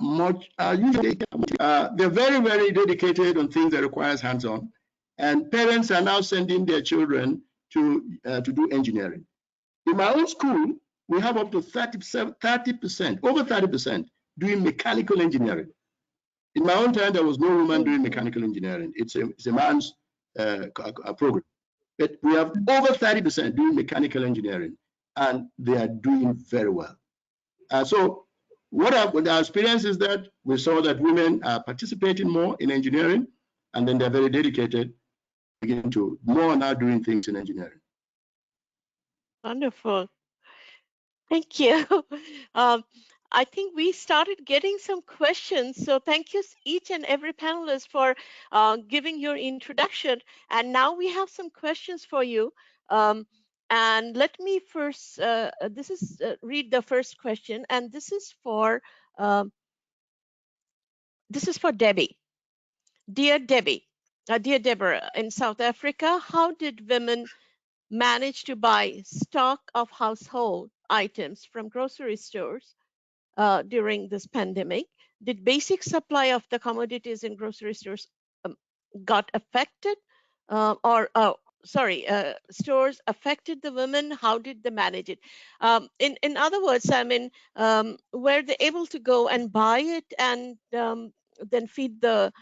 usually they're very, very dedicated on things that requires hands-on, and parents are now sending their children to do engineering. In my own school, we have up to 30%, over 30% doing mechanical engineering. In my own time, there was no woman doing mechanical engineering. It's a man's program. But we have over 30% doing mechanical engineering, and they are doing very well. So what our experience is that we saw that women are participating more in engineering, and then they're very dedicated, begin to more now doing things in engineering. Wonderful. Thank you. I think we started getting some questions. So thank you each and every panelist for giving your introduction. And now we have some questions for you. And let me first, read the first question. And this is for Debbie. Dear Debbie, dear Deborah, in South Africa, how did women manage to buy stock of household items from grocery stores during this pandemic? Did basic supply of the commodities in grocery stores got affected, stores affected the women? How did they manage it? In other words, I mean, were they able to go and buy it and then feed the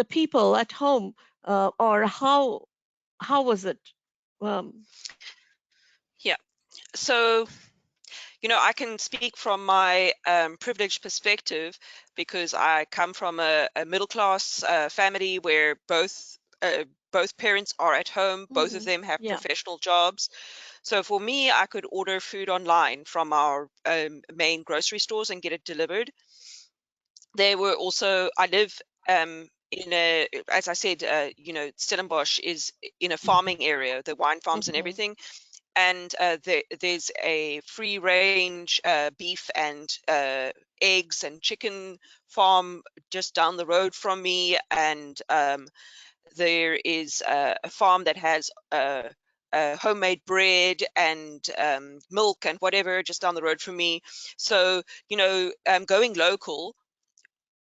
people at home, or how was it? Yeah, so I can speak from my privileged perspective, because I come from a middle-class family where both parents are at home. Both of them have professional jobs. So for me, I could order food online from our main grocery stores and get it delivered. There were also, I live as I said, Stellenbosch is in a farming area, the wine farms and everything. And there's a free range beef and eggs and chicken farm just down the road from me. And there is a farm that has homemade bread and milk and whatever just down the road from me. So, going local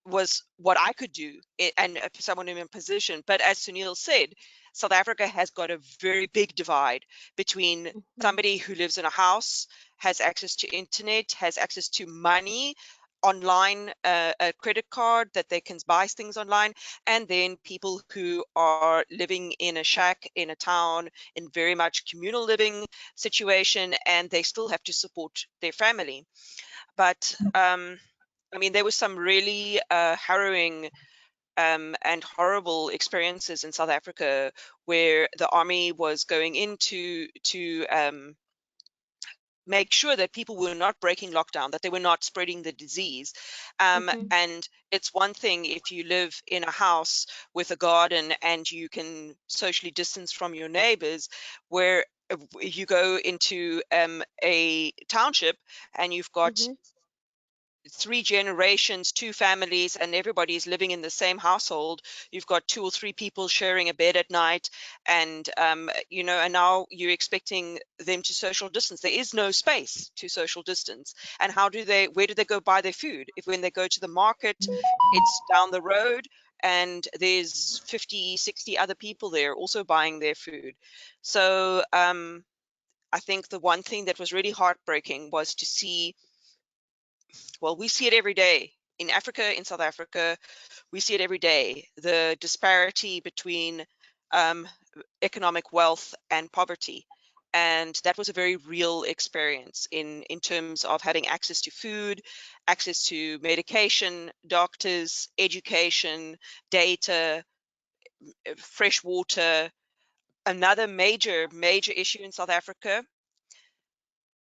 was what I could do, and for someone in a position. But as Sunil said, South Africa has got a very big divide between somebody who lives in a house, has access to internet, has access to money, online a credit card that they can buy things online, and then people who are living in a shack in a town in very much communal living situation, and they still have to support their family. But I mean, there was some really harrowing and horrible experiences in South Africa where the army was going in to make sure that people were not breaking lockdown, that they were not spreading the disease. And it's one thing if you live in a house with a garden and you can socially distance from your neighbors, where you go into a township and you've got 3 generations, 2 families, and everybody's living in the same household. You've got 2 or 3 people sharing a bed at night, and you know, and now you're expecting them to social distance. There is no space to social distance. And how do they? Where do they go buy their food? If when they go to the market, it's down the road, and there's 50, 60 other people there also buying their food. So I think the one thing that was really heartbreaking was to see. Well, we see it every day in Africa, in South Africa. We see it every day. The disparity between economic wealth and poverty. And that was a very real experience in terms of having access to food, access to medication, doctors, education, data, fresh water. Another major issue in South Africa,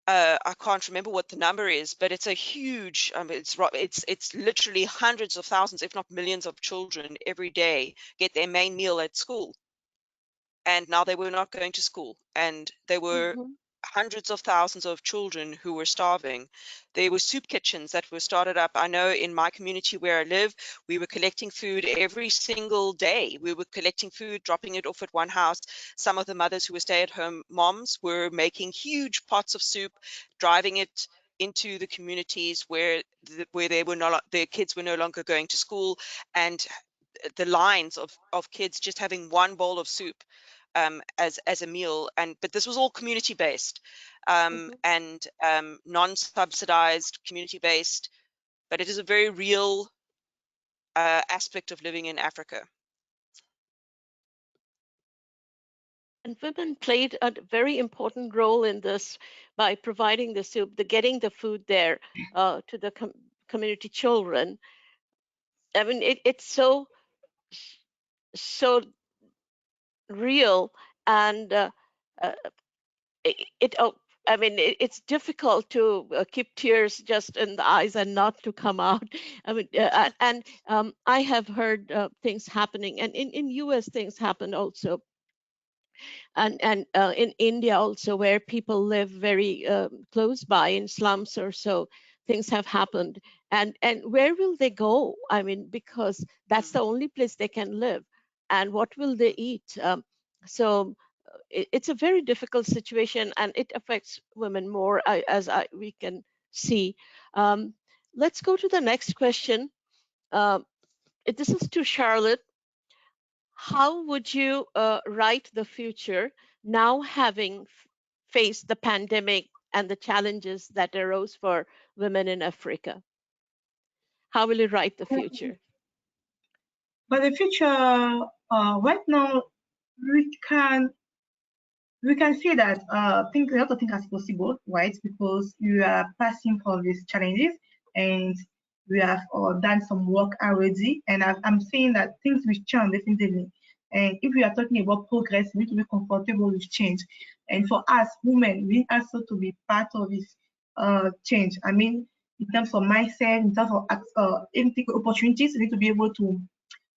I can't remember what the number is, but it's a huge. It's literally hundreds of thousands, if not millions, of children every day get their main meal at school, and now they were not going to school, and there were hundreds of thousands of children who were starving. There were soup kitchens that were started up. I know in my community where I live, we were collecting food every single day. We were collecting food, dropping it off at one house. Some of the mothers who were stay-at-home moms were making huge pots of soup, driving it into the communities where they were not, their kids were no longer going to school, and the lines of kids just having one bowl of soup as a meal. But this was all community based and non-subsidized, community based. But it is a very real aspect of living in Africa. And women played a very important role in this by providing the soup, getting the food there to the community children. I mean, it's so real, and I mean, it's difficult to keep tears just in the eyes and not to come out. I mean, I have heard things happening, and in US things happen also, and in India also, where people live very close by in slums or so. Things have happened, and where will they go? I mean, because that's the only place they can live, and what will they eat? So it's a very difficult situation, and it affects women more, as we can see. Let's go to the next question. This is to Charlette. How would you write the future now, having faced the pandemic and the challenges that arose for women in Africa? How will you write the future? But the future, right now, we can say that a lot of things are possible, right? Because we are passing for these challenges, and we have done some work already. And I'm saying that things will change definitely. And if we are talking about progress, we need to be comfortable with change. And for us, women, we need also to be part of this change. I mean, in terms of mindset, in terms of opportunities, we need to be able to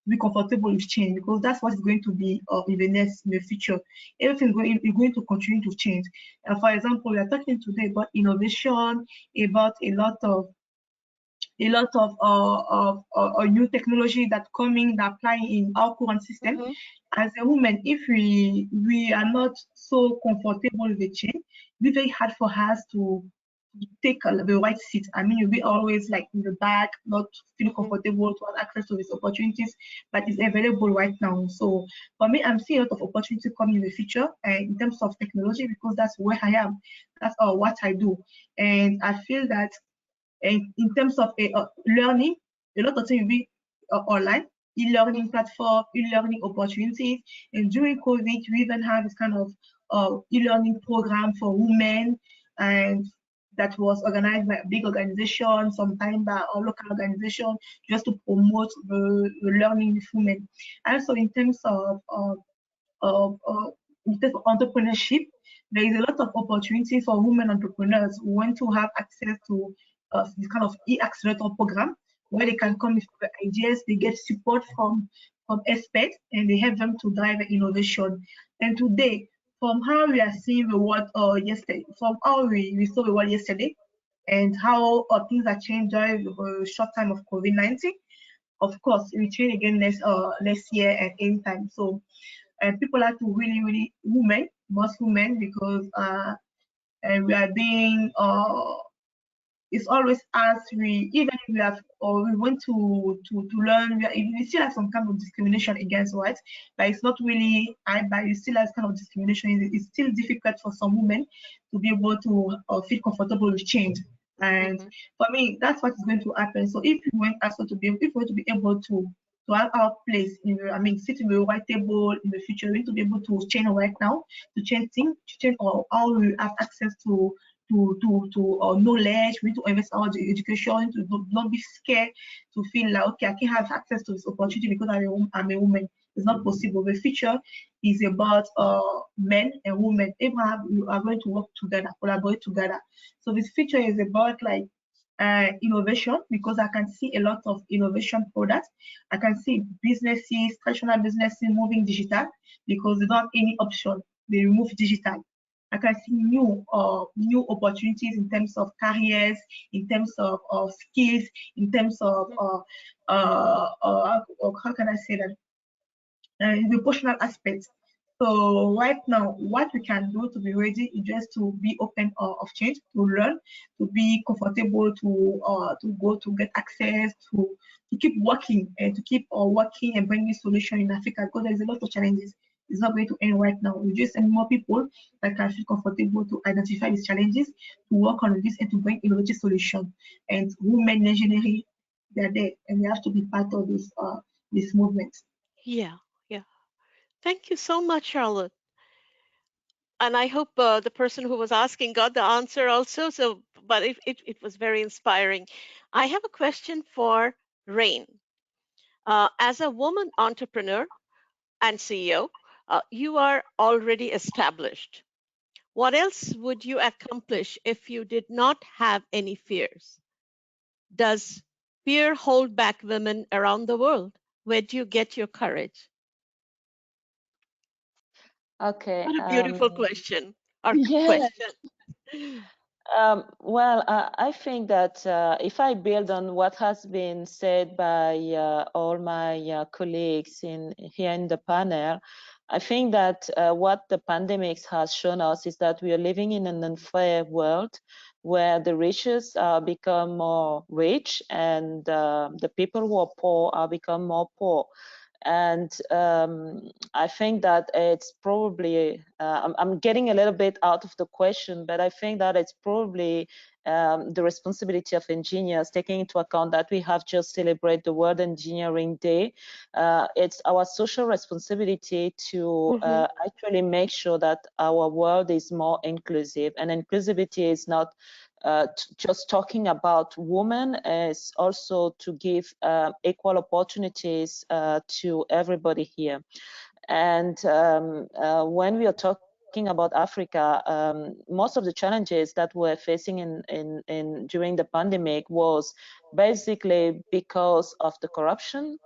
be comfortable with change, because that's what is going to be in the future. Everything is going to continue to change. And for example, we are talking today about innovation, about a lot of new technology that's coming, that applying in our current system. As a woman, if we are not so comfortable with the change, it'll be very hard for us to take the right seat. I mean, you'll be always like in the back, not feel comfortable to have access to these opportunities, but it's available right now. So for me, I'm seeing a lot of opportunity coming in the future in terms of technology, because that's where I am. That's what I do. And I feel that And in terms of learning, a lot of things will be online, e-learning platform, e-learning opportunities. And during COVID, we even have this kind of e-learning program for women, and that was organized by a big organization, sometimes by a local organization, just to promote the learning with women. Also, in terms of entrepreneurship, there is a lot of opportunity for women entrepreneurs who want to have access to this kind of e-accelerator program where they can come with ideas, they get support from experts, and they help them to drive innovation. And today, from how we are seeing the world yesterday, from how we saw the world yesterday, and how things are changed during the short time of COVID-19, of course, we change again next year at any time. So people have to really most women, because we are being it's always us, we even if we have or we want to learn, we still have some kind of discrimination against whites, but it's not really but you still have kind of discrimination. It's still difficult for some women to be able to feel comfortable with change. And for me, that's what is going to happen. So if we want also to be able to have our place in the, sit in the white table in the future, we need to be able to change right now, to change things, to change how we have access to knowledge. We need to invest our education, to not be scared, to feel like, okay, I can have access to this opportunity because I'm a woman. It's not possible. The future is about men and women. Everyone are going to work together, collaborate together. So this future is about like innovation, because I can see a lot of innovation products. I can see businesses, traditional businesses moving digital because they don't have any option. They remove digital. I can see new opportunities in terms of careers, in terms of skills, in terms of how can I say that? The emotional aspect. So right now, what we can do to be ready is just to be open of change, to learn, to be comfortable, to go to get access, to keep working and to keep working and bringing solution in Africa, because there's a lot of challenges. It's not going to end right now. We just need more people that can feel comfortable to identify these challenges, to work on this, and to bring innovative solution. And women engineering, they're there, and we have to be part of this movement. Yeah. Thank you so much, Charlotte. And I hope the person who was asking got the answer also. So, but it was very inspiring. I have a question for Reine. As a woman entrepreneur and CEO, you are already established. What else would you accomplish if you did not have any fears? Does fear hold back women around the world? Where do you get your courage? Okay. What a beautiful question. Or Yeah. question. Well, I think that if I build on what has been said by all my colleagues here in the panel, I think that what the pandemic has shown us is that we are living in an unfair world where the richest become more rich and the people who are poor are become more poor. And I think that it's probably, I'm getting a little bit out of the question, but I think that it's probably the responsibility of engineers, taking into account that we have just celebrated the World Engineering Day. It's our social responsibility to actually make sure that our world is more inclusive, and inclusivity is not just talking about women, is also to give equal opportunities to everybody here. And when we are talking about Africa, most of the challenges that we're facing during the pandemic was basically because of the corruption.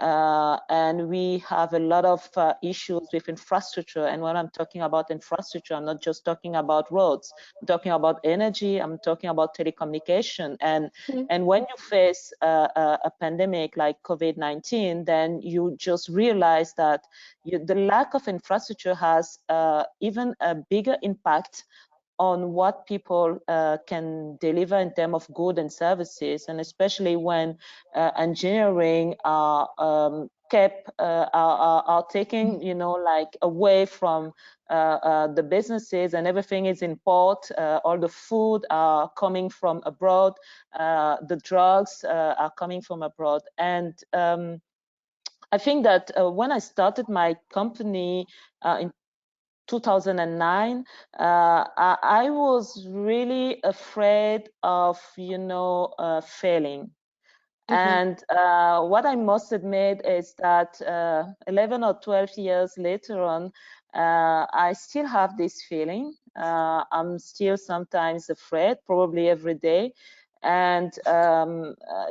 And we have a lot of issues with infrastructure. And when I'm talking about infrastructure, I'm not just talking about roads. I'm talking about energy. I'm talking about telecommunication. And when you face a pandemic like COVID-19, then you just realize that the lack of infrastructure has even a bigger impact on what people can deliver in terms of goods and services, and especially when engineering are kept are taken, you know, like away from the businesses, and everything is in port. All the food are coming from abroad. The drugs are coming from abroad. And I think that when I started my company in 2009, I was really afraid of, you know, failing. And what I must admit is that 11 or 12 years later on, I still have this feeling. I'm still sometimes afraid, probably every day. And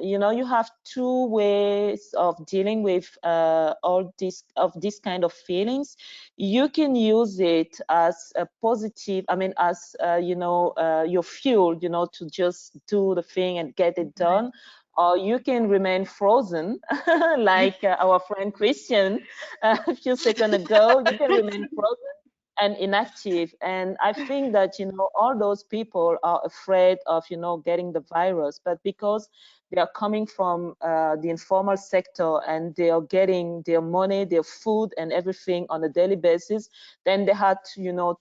you know, you have two ways of dealing with all these kind of feelings. You can use it as a positive, I mean, as you know, your fuel, you know, to just do the thing and get it done. Or you can remain frozen, like our friend Christian a few seconds ago. You can remain frozen and inactive. And I think that, you know, all those people are afraid of, you know, getting the virus, but because they are coming from the informal sector and they are getting their money, their food and everything on a daily basis, then they had to, you know,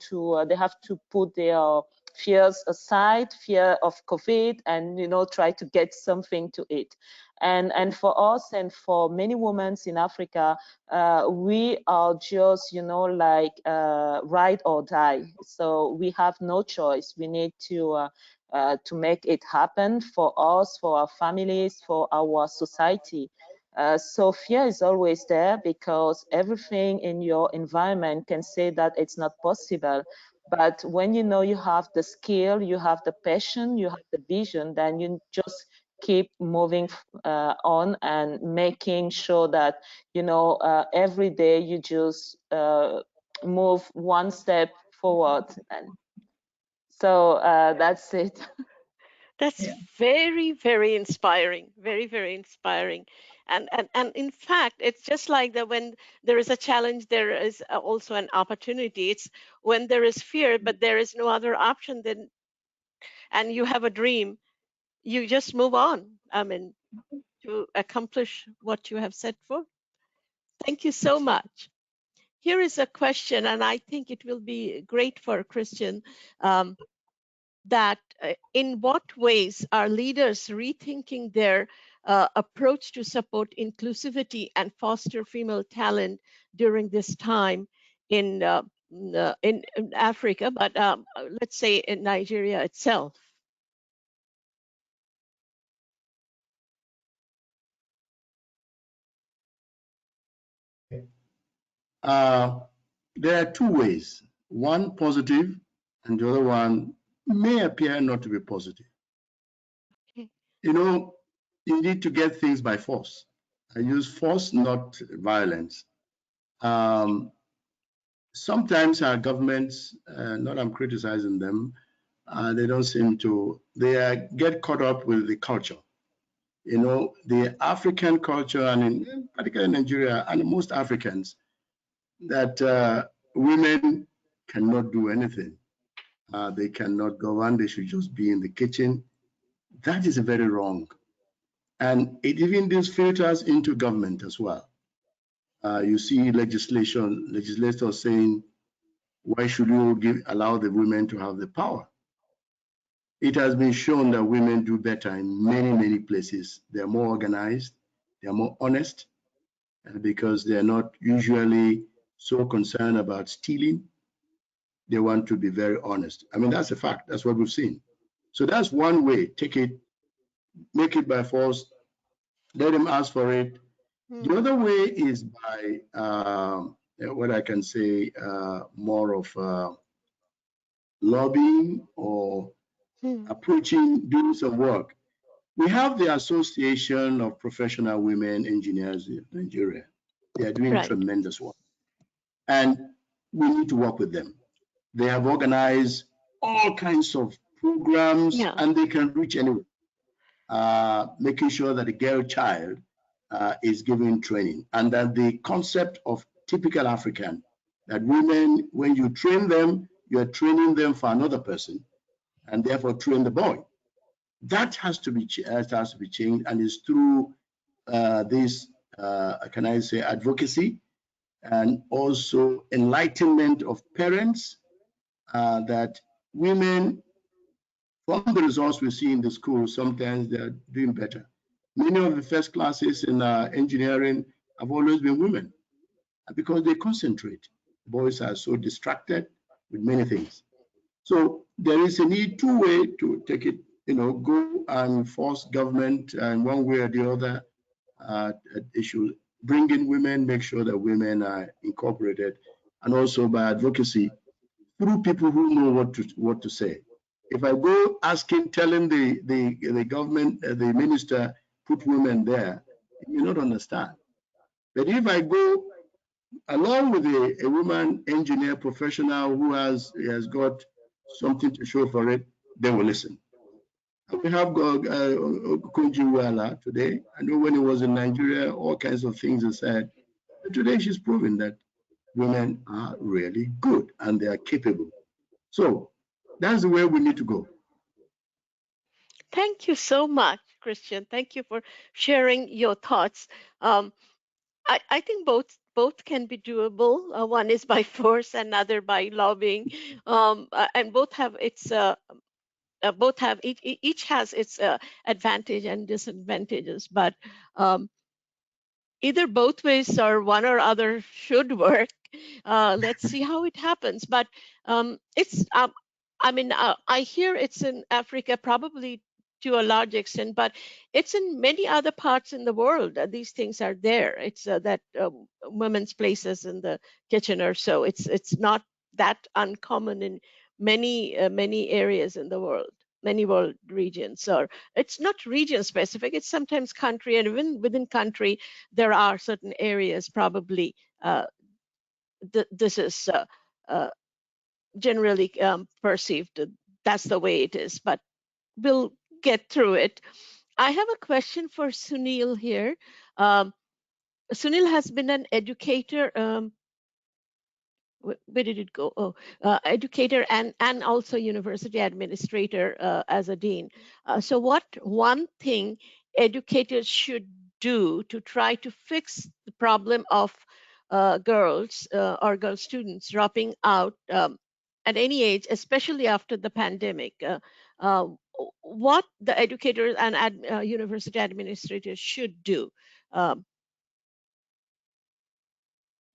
they have to put their fears aside, fear of COVID, and, you know, try to get something to eat. And for us and for many women in Africa, we are just, you know, like ride or die. So we have no choice. We need to make it happen for us, for our families, for our society. So fear is always there because everything in your environment can say that it's not possible. But when you know you have the skill, you have the passion, you have the vision, then you just keep moving on and making sure that, you know, every day you just move one step forward. And so that's it. That's very, very inspiring. Very, very inspiring. And in fact, it's just like that when there is a challenge, there is also an opportunity. It's when there is fear, but there is no other option, then, and you have a dream, you just move on. I mean, to accomplish what you have set for. Thank you so much. Here is a question, and I think it will be great for Christian. That in what ways are leaders rethinking their approach to support inclusivity and foster female talent during this time in Africa, but let's say in Nigeria itself? There are two ways, one positive and the other one may appear not to be positive. Okay. You know, you need to get things by force. I use force, not violence. Sometimes our governments, not I'm criticizing them, they don't seem to, get caught up with the culture. You know, the African culture, and in particular Nigeria and most Africans, that women cannot do anything. They cannot govern, they should just be in the kitchen. That is very wrong. And it even these filters into government as well. You see legislators saying, why should you allow the women to have the power? It has been shown that women do better in many, many places. They're more organized, they're more honest, because they're not usually so concerned about stealing. They want to be very honest. I mean, that's a fact. That's what we've seen. So that's one way. Take it, make it by force, let them ask for it. The other way is by what I can say, more of lobbying or approaching, doing some work. We have the Association of Professional Women Engineers in Nigeria. They are doing tremendous work. And we need to work with them. They have organized all kinds of programs, and they can reach anyone. Making sure that the girl child is given training, and that the concept of typical African, that women, when you train them, you're training them for another person, and therefore train the boy. That has to be changed, and it's through this can I say, advocacy, and also enlightenment of parents, that women, from the results we see in the school, sometimes they're doing better. Many of the first classes in engineering have always been women, because they concentrate. Boys are so distracted with many things. So there is a need two-way to take it, go and force government in one way or the other. They should bring in women, make sure that women are incorporated, and also by advocacy through people who know what to say. If I go asking, telling the government, the minister, put women there, you may not understand. But if I go along with a woman engineer professional who has got something to show for it, they will listen. We have Kunjiwala today. I know when he was in Nigeria, all kinds of things are said. But today she's proven that women are really good and they are capable. So that's the way we need to go. Thank you so much, Christian. Thank you for sharing your thoughts. I think both can be doable. One is by force, another by lobbying, and both have its each has its advantage and disadvantages. But either both ways or one or other should work. Let's see how it happens. But it's I mean, I hear it's in Africa probably to a large extent, but it's in many other parts in the world. These things are there. It's that women's places in the kitchen or so. It's not that uncommon in many areas in the world, many world regions. Or it's not region specific. It's sometimes country, and even within country, there are certain areas probably this is generally perceived. That's the way it is. But we'll get through it. I have a question for Sunil here. Sunil has been an educator. Where did it go? Oh, educator and also university administrator as a dean. So what one thing educators should do to try to fix the problem of girls or girl students dropping out at any age, especially after the pandemic? What the educators and university administrators should do?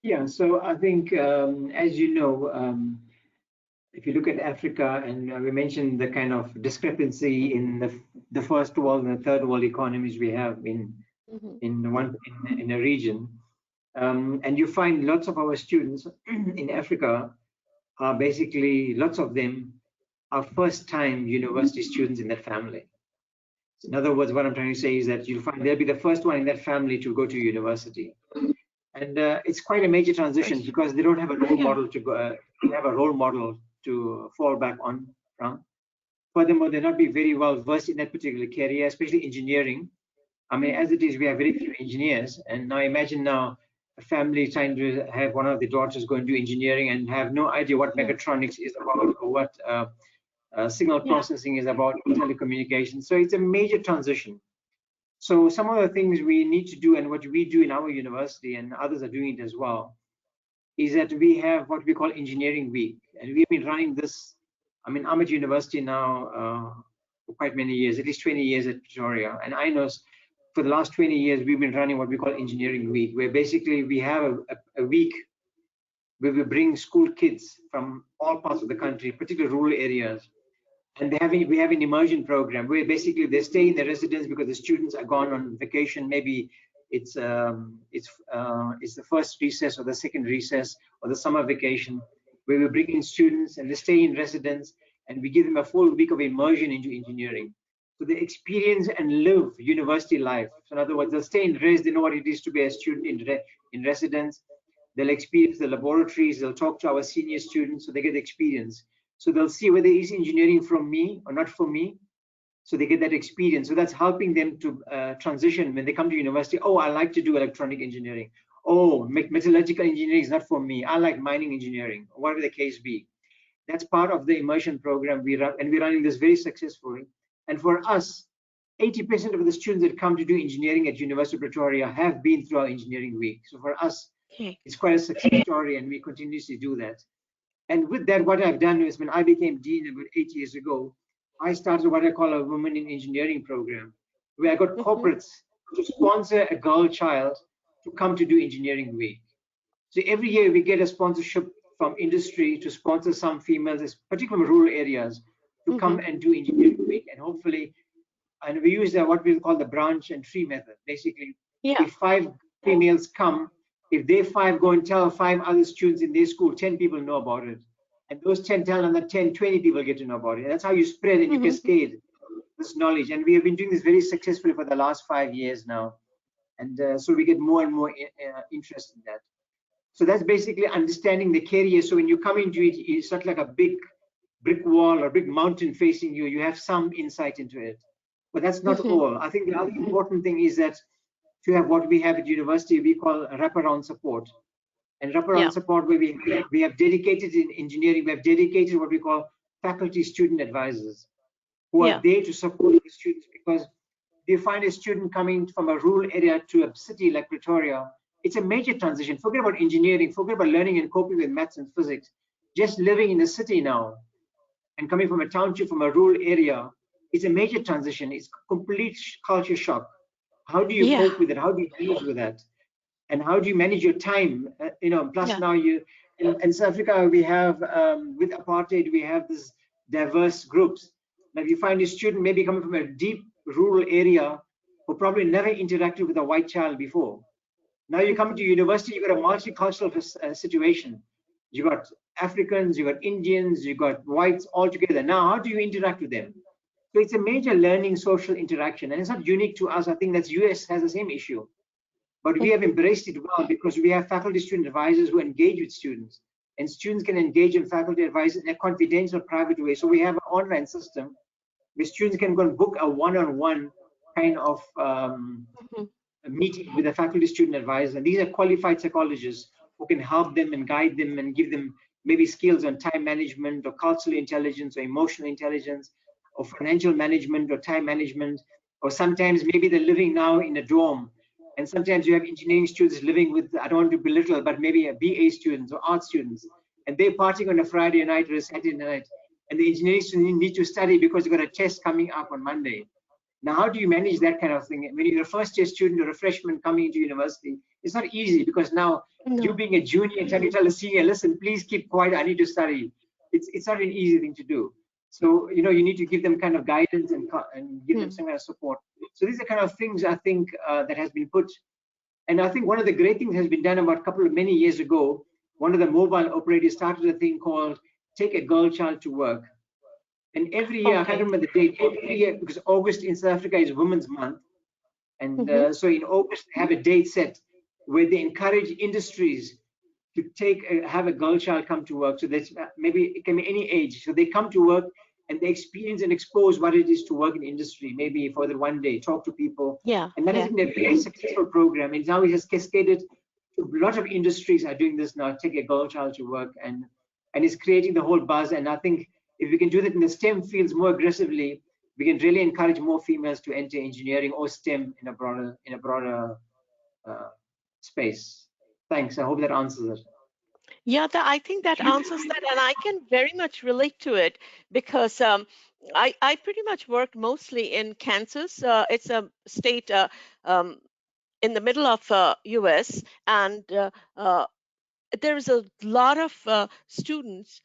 Yeah, so I think, as you know, if you look at Africa, and we mentioned the kind of discrepancy in the first world and the third world economies we have in a region, and you find lots of our students in Africa are basically, lots of them are first-time university students in that family. So in other words, what I'm trying to say is that you'll find they'll be the first one in that family to go to university. And it's quite a major transition because they don't have a role model to go, have a role model to fall back on from. Furthermore, they'll not be very well versed in that particular career, especially engineering. I mean, as it is, we have very few engineers. And now imagine now a family trying to have one of the daughters go and do engineering and have no idea what mechatronics is about or what signal processing is about, telecommunications. So it's a major transition. So some of the things we need to do, and what we do in our university, and others are doing it as well, is that we have what we call Engineering Week. And we've been running this, I mean, I'm at university now for quite many years, at least 20 years at Pretoria. And I know for the last 20 years, we've been running what we call Engineering Week, where basically we have a week where we bring school kids from all parts of the country, particularly rural areas. And we have an immersion program where basically they stay in the residence because the students are gone on vacation. Maybe it's the first recess or the second recess or the summer vacation, where we bring in students and they stay in residence and we give them a full week of immersion into engineering. So they experience and live university life. So in other words, they'll stay in res, they know what it is to be a student in residence. They'll experience the laboratories, they'll talk to our senior students, so they get the experience. So they'll see whether it's engineering from me or not for me. So they get that experience. So that's helping them to transition when they come to university. Oh, I like to do electronic engineering. Oh, metallurgical engineering is not for me. I like mining engineering, whatever the case be. That's part of the immersion program we run, and we're running this very successfully. And for us, 80% of the students that come to do engineering at University of Pretoria have been through our engineering week. So for us, it's quite a success story, and we continuously do that. And with that, what I've done is when I became dean about 8 years ago, I started what I call a Women in Engineering program, where I got corporates to sponsor a girl child to come to do engineering week. So every year we get a sponsorship from industry to sponsor some females, particularly rural areas, to come and do engineering week. And hopefully, and we use what we call the branch and tree method. Basically, if 5 females come, if they 5 go and tell 5 other students in their school, 10 people know about it. And those 10 tell another 10, 20 people get to know about it. And that's how you spread and you cascade this knowledge. And we have been doing this very successfully for the last 5 years now. And so we get more and more interest in that. So that's basically understanding the career. So when you come into it, it's not like a big brick wall or big mountain facing you. You have some insight into it. But that's not all. I think the other important thing is that to have what we have at university, we call wraparound support. And wraparound support, where we have dedicated in engineering, we have dedicated what we call faculty student advisors, who are there to support the students. Because if you find a student coming from a rural area to a city like Pretoria, it's a major transition. Forget about engineering, forget about learning and coping with maths and physics. Just living in the city now and coming from a township, from a rural area, it's a major transition. It's complete culture shock. How do you cope with it? How do you deal with that? And how do you manage your time? Plus now in South Africa, we have, with apartheid, we have this diverse groups. Now if you find a student maybe coming from a deep rural area who probably never interacted with a white child before. Now you come to university, you've got a multicultural situation. You got Africans, you got Indians, you got whites all together. Now, how do you interact with them? So it's a major learning social interaction, and it's not unique to us. I think that US has the same issue, but we have embraced it well because we have faculty student advisors who engage with students, and students can engage in faculty advisors in a confidential, private way. So we have an online system where students can go and book a one-on-one kind of a meeting with a faculty student advisor. And these are qualified psychologists who can help them and guide them and give them maybe skills on time management or cultural intelligence or emotional intelligence or financial management or time management. Or sometimes maybe they're living now in a dorm, and sometimes you have engineering students living with, I don't want to belittle, but maybe a BA students or art students, and they're partying on a Friday night or a Saturday night, and the engineering students need to study because they've got a test coming up on Monday. Now, how do you manage that kind of thing? When you're a first year student or a freshman coming into university, it's not easy because now you being a junior and trying to tell a senior, listen, please keep quiet, I need to study. It's not an easy thing to do. So, you need to give them kind of guidance and give them some kind of support. So these are kind of things I think that has been put. And I think one of the great things has been done about many years ago. One of the mobile operators started a thing called Take a Girl Child to Work. And every year, I can't remember the date, every year, because August in South Africa is Women's Month. And so in August, they have a date set where they encourage industries to have a girl child come to work. So that's maybe it can be any age. So they come to work and they experience and expose what it is to work in industry, maybe for the one day, talk to people. And that has been a very successful program. And now it has cascaded to a lot of industries are doing this now, Take a Girl Child to Work, and it's creating the whole buzz. And I think if we can do that in the STEM fields more aggressively, we can really encourage more females to enter engineering or STEM in a broader space. Thanks. I hope that answers it. Yeah, I think that answers that, and I can very much relate to it because I pretty much worked mostly in Kansas. It's a state in the middle of US, and there's a lot of students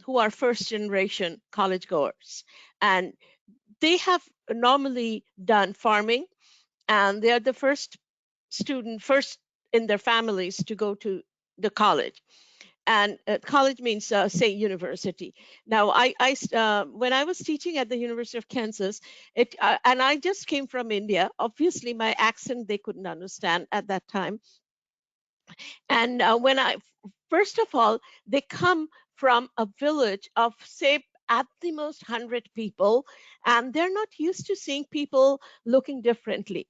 who are first generation college goers, and they have normally done farming, and they're the first in their families to go to the college. And college means, say, university. Now, when I was teaching at the University of Kansas, and I just came from India. Obviously, my accent they couldn't understand at that time. And first of all, they come from a village of, say, at the most 100 people, and they're not used to seeing people looking differently.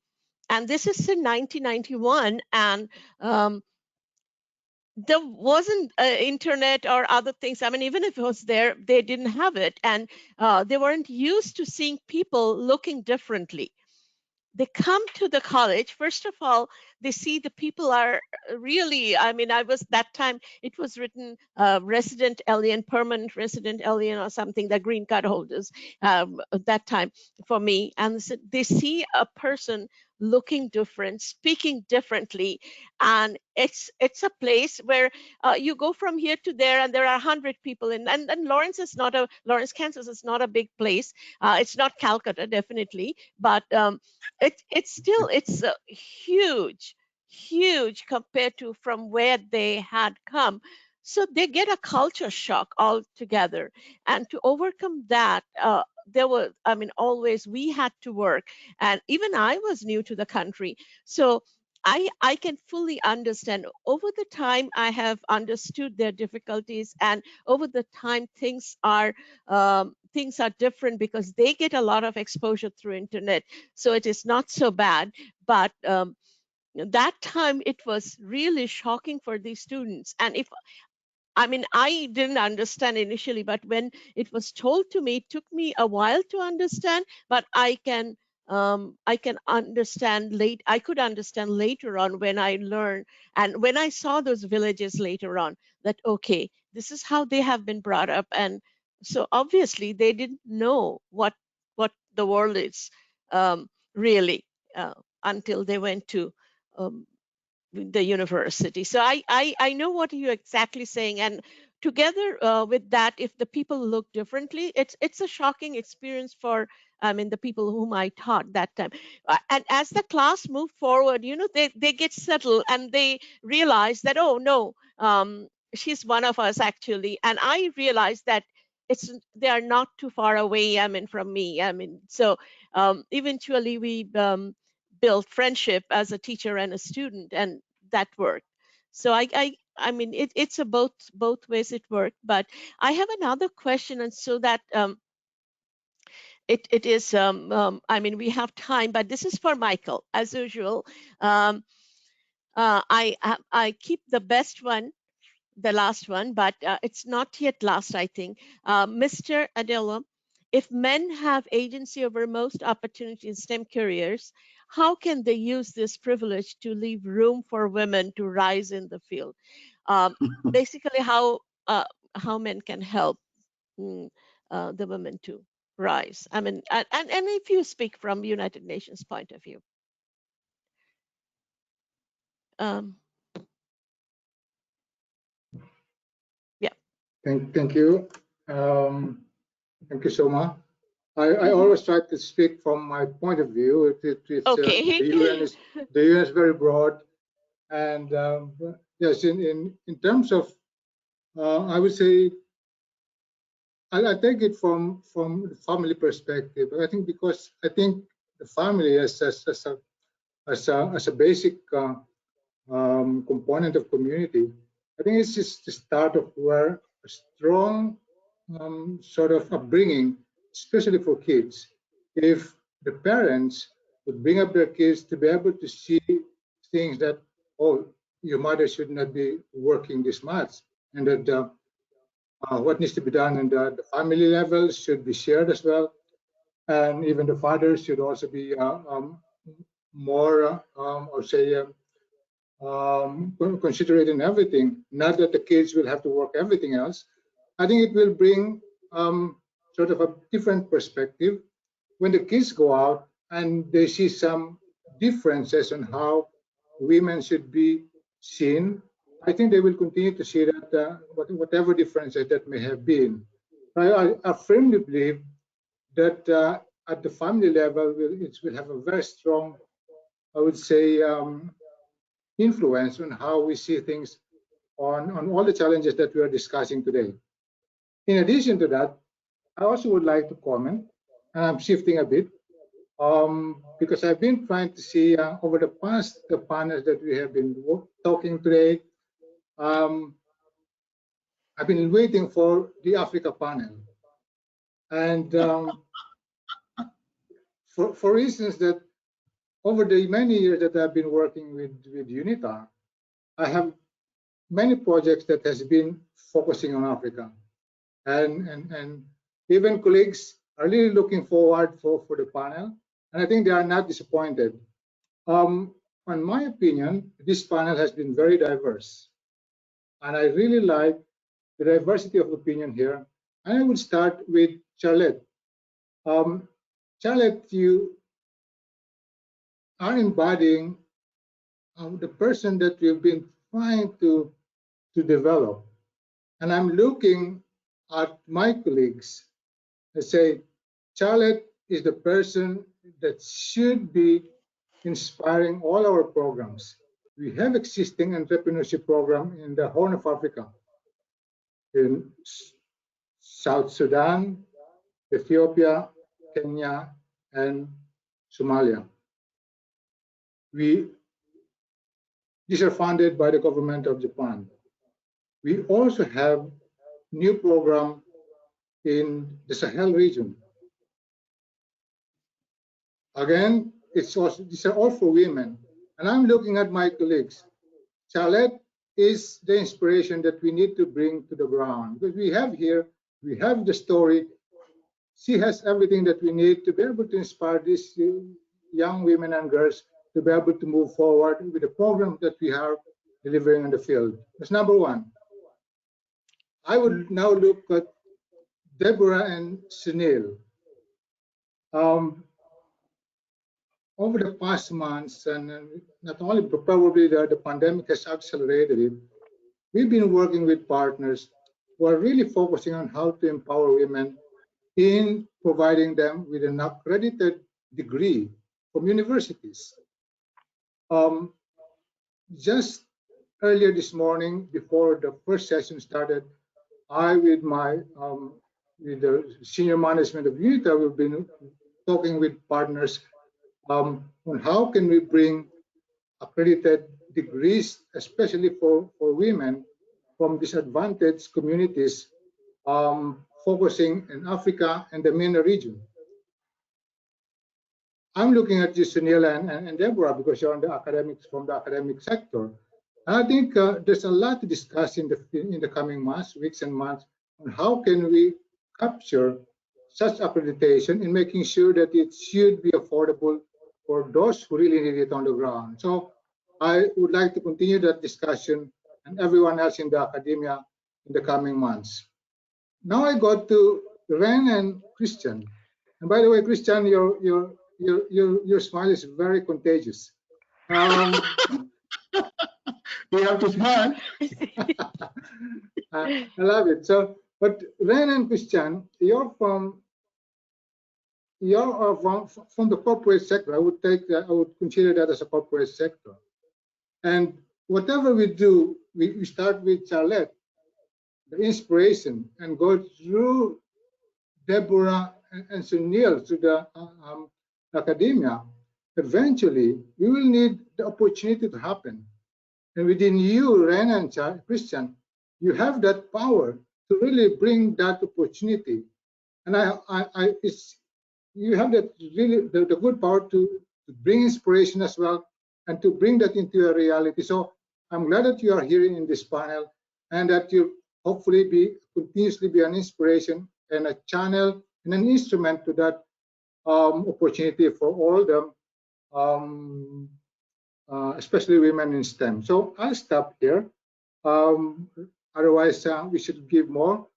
And this is in 1991, and there wasn't internet or other things. I mean, even if it was there, they didn't have it, and they weren't used to seeing people looking differently. They come to the college, first of all, they see the people are really, I mean, I was that time, it was written resident alien, permanent resident alien or something, the green card holders that time for me. And they see a person looking different, speaking differently. And it's a place where you go from here to there and there are 100 people in, and Lawrence, Kansas is not a big place. It's not Calcutta, definitely, but it's huge compared to from where they had come. So they get a culture shock altogether, and to overcome that, there were, I mean, always we had to work, and even I was new to the country, so I can fully understand. Over the time, I have understood their difficulties, and over the time, things are different because they get a lot of exposure through internet, so it is not so bad. But that time it was really shocking for these students. And if I mean, I didn't understand initially, but when it was told to me, it took me a while to understand, but I can understand I could understand later on when I learned and when I saw those villages later on, that okay, this is how they have been brought up. And so obviously they didn't know what the world is really until they went to um, the university. So I know what you're exactly saying. And together with that, if the people look differently, it's a shocking experience for, I mean, the people whom I taught that time. And as the class moved forward, you know, they get settled and they realize that, oh no, she's one of us actually. And I realized that they are not too far away, I mean, from me. I mean, so eventually we built friendship as a teacher and a student, and that worked. So I mean, it's a both ways it worked. But I have another question, and so that it is I mean, we have time, but this is for Michael as usual. I keep the best one, the last one, but it's not yet last, I think. Mr. Adalla, if men have agency over most opportunities in STEM careers, how can they use this privilege to leave room for women to rise in the field? Basically, how men can help the women to rise. I mean, and if you speak from United Nations point of view. Um, yeah. Thank you. Thank you, Soma. I always try to speak from my point of view. Okay. The UN is very broad, and yes, in terms of, I would say, I take it from the family perspective. I think because I think the family as a basic component of community, I think it's just the start of where a strong sort of upbringing, especially for kids. If the parents would bring up their kids to be able to see things that, oh, your mother should not be working this much, and that what needs to be done in the family level should be shared as well, and even the fathers should also be more, or say, considerate in everything. Not that the kids will have to work everything else. I think it will bring sort of a different perspective when the kids go out and they see some differences on how women should be seen. I think they will continue to see that whatever differences that may have been. I firmly believe that at the family level, it will have a very strong, I would say, influence on how we see things on all the challenges that we are discussing today. In addition to that, I also would like to comment, and I'm shifting a bit, because I've been trying to see over the past the panels that we have been talking today. I've been waiting for the Africa panel, and for reasons that over the many years that I've been working with UNITA, I have many projects that has been focusing on Africa. And even colleagues are really looking forward for the panel, and I think they are not disappointed. In my opinion, this panel has been very diverse, and I really like the diversity of opinion here. And I would start with Charlette. Charlette, you are embodying the person that we've been trying to develop. And I'm looking at my colleagues and say, Charlette is the person that should be inspiring all our programs. We have existing entrepreneurship program in the Horn of Africa, in South Sudan, Ethiopia, Kenya, and Somalia. These are funded by the government of Japan. We also have new program in the Sahel region. Again, these are all for women. And I'm looking at my colleagues. Charlette is the inspiration that we need to bring to the ground, because we have the story. She has everything that we need to be able to inspire these young women and girls to be able to move forward with the program that we are delivering in the field. That's number one. I would now look at Deborah and Sunil. Over the past months, and not only, but probably the pandemic has accelerated it, we've been working with partners who are really focusing on how to empower women in providing them with an accredited degree from universities. Just earlier this morning, before the first session started, I, with the senior management of UNITA, we've been talking with partners on how can we bring accredited degrees, especially for women from disadvantaged communities, focusing in Africa and the MENA region. I'm looking at you, Sunil and Deborah, because you're on the academics, from the academic sector. And I think there's a lot to discuss in the coming months, weeks and months, on how can we capture such accreditation in making sure that it should be affordable for those who really need it on the ground. So I would like to continue that discussion, and everyone else in the academia, in the coming months. Now I go to Reine and Christian. And by the way, Christian, your smile is very contagious. We have to smile. I love it. So, but Reine and Christian, you're from the corporate sector. I would consider that as a corporate sector. And whatever we do, we start with Charlette, the inspiration, and go through Deborah and Sunil to the academia. Eventually, we will need the opportunity to happen. And within you, Reine and Christian, you have that power to really bring that opportunity. And you have that really the good power to bring inspiration as well, and to bring that into a reality. So I'm glad that you are here in this panel, and that you hopefully continuously be an inspiration and a channel and an instrument to that opportunity for all them, especially women in STEM. So I'll stop here. Otherwise, we should give more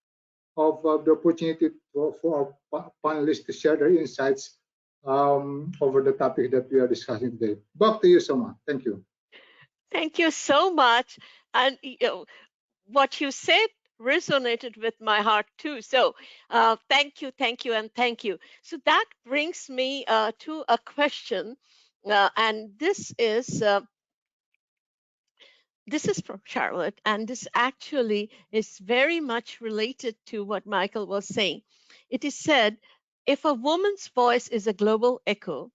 of the opportunity for our panelists to share their insights over the topic that we are discussing today. Back to you, Soma. Thank you. Thank you so much. And what you said resonated with my heart too. So thank you, and thank you. So that brings me to a question, and this is from Charlotte, and this actually is very much related to what Michael was saying. It is said, if a woman's voice is a global echo,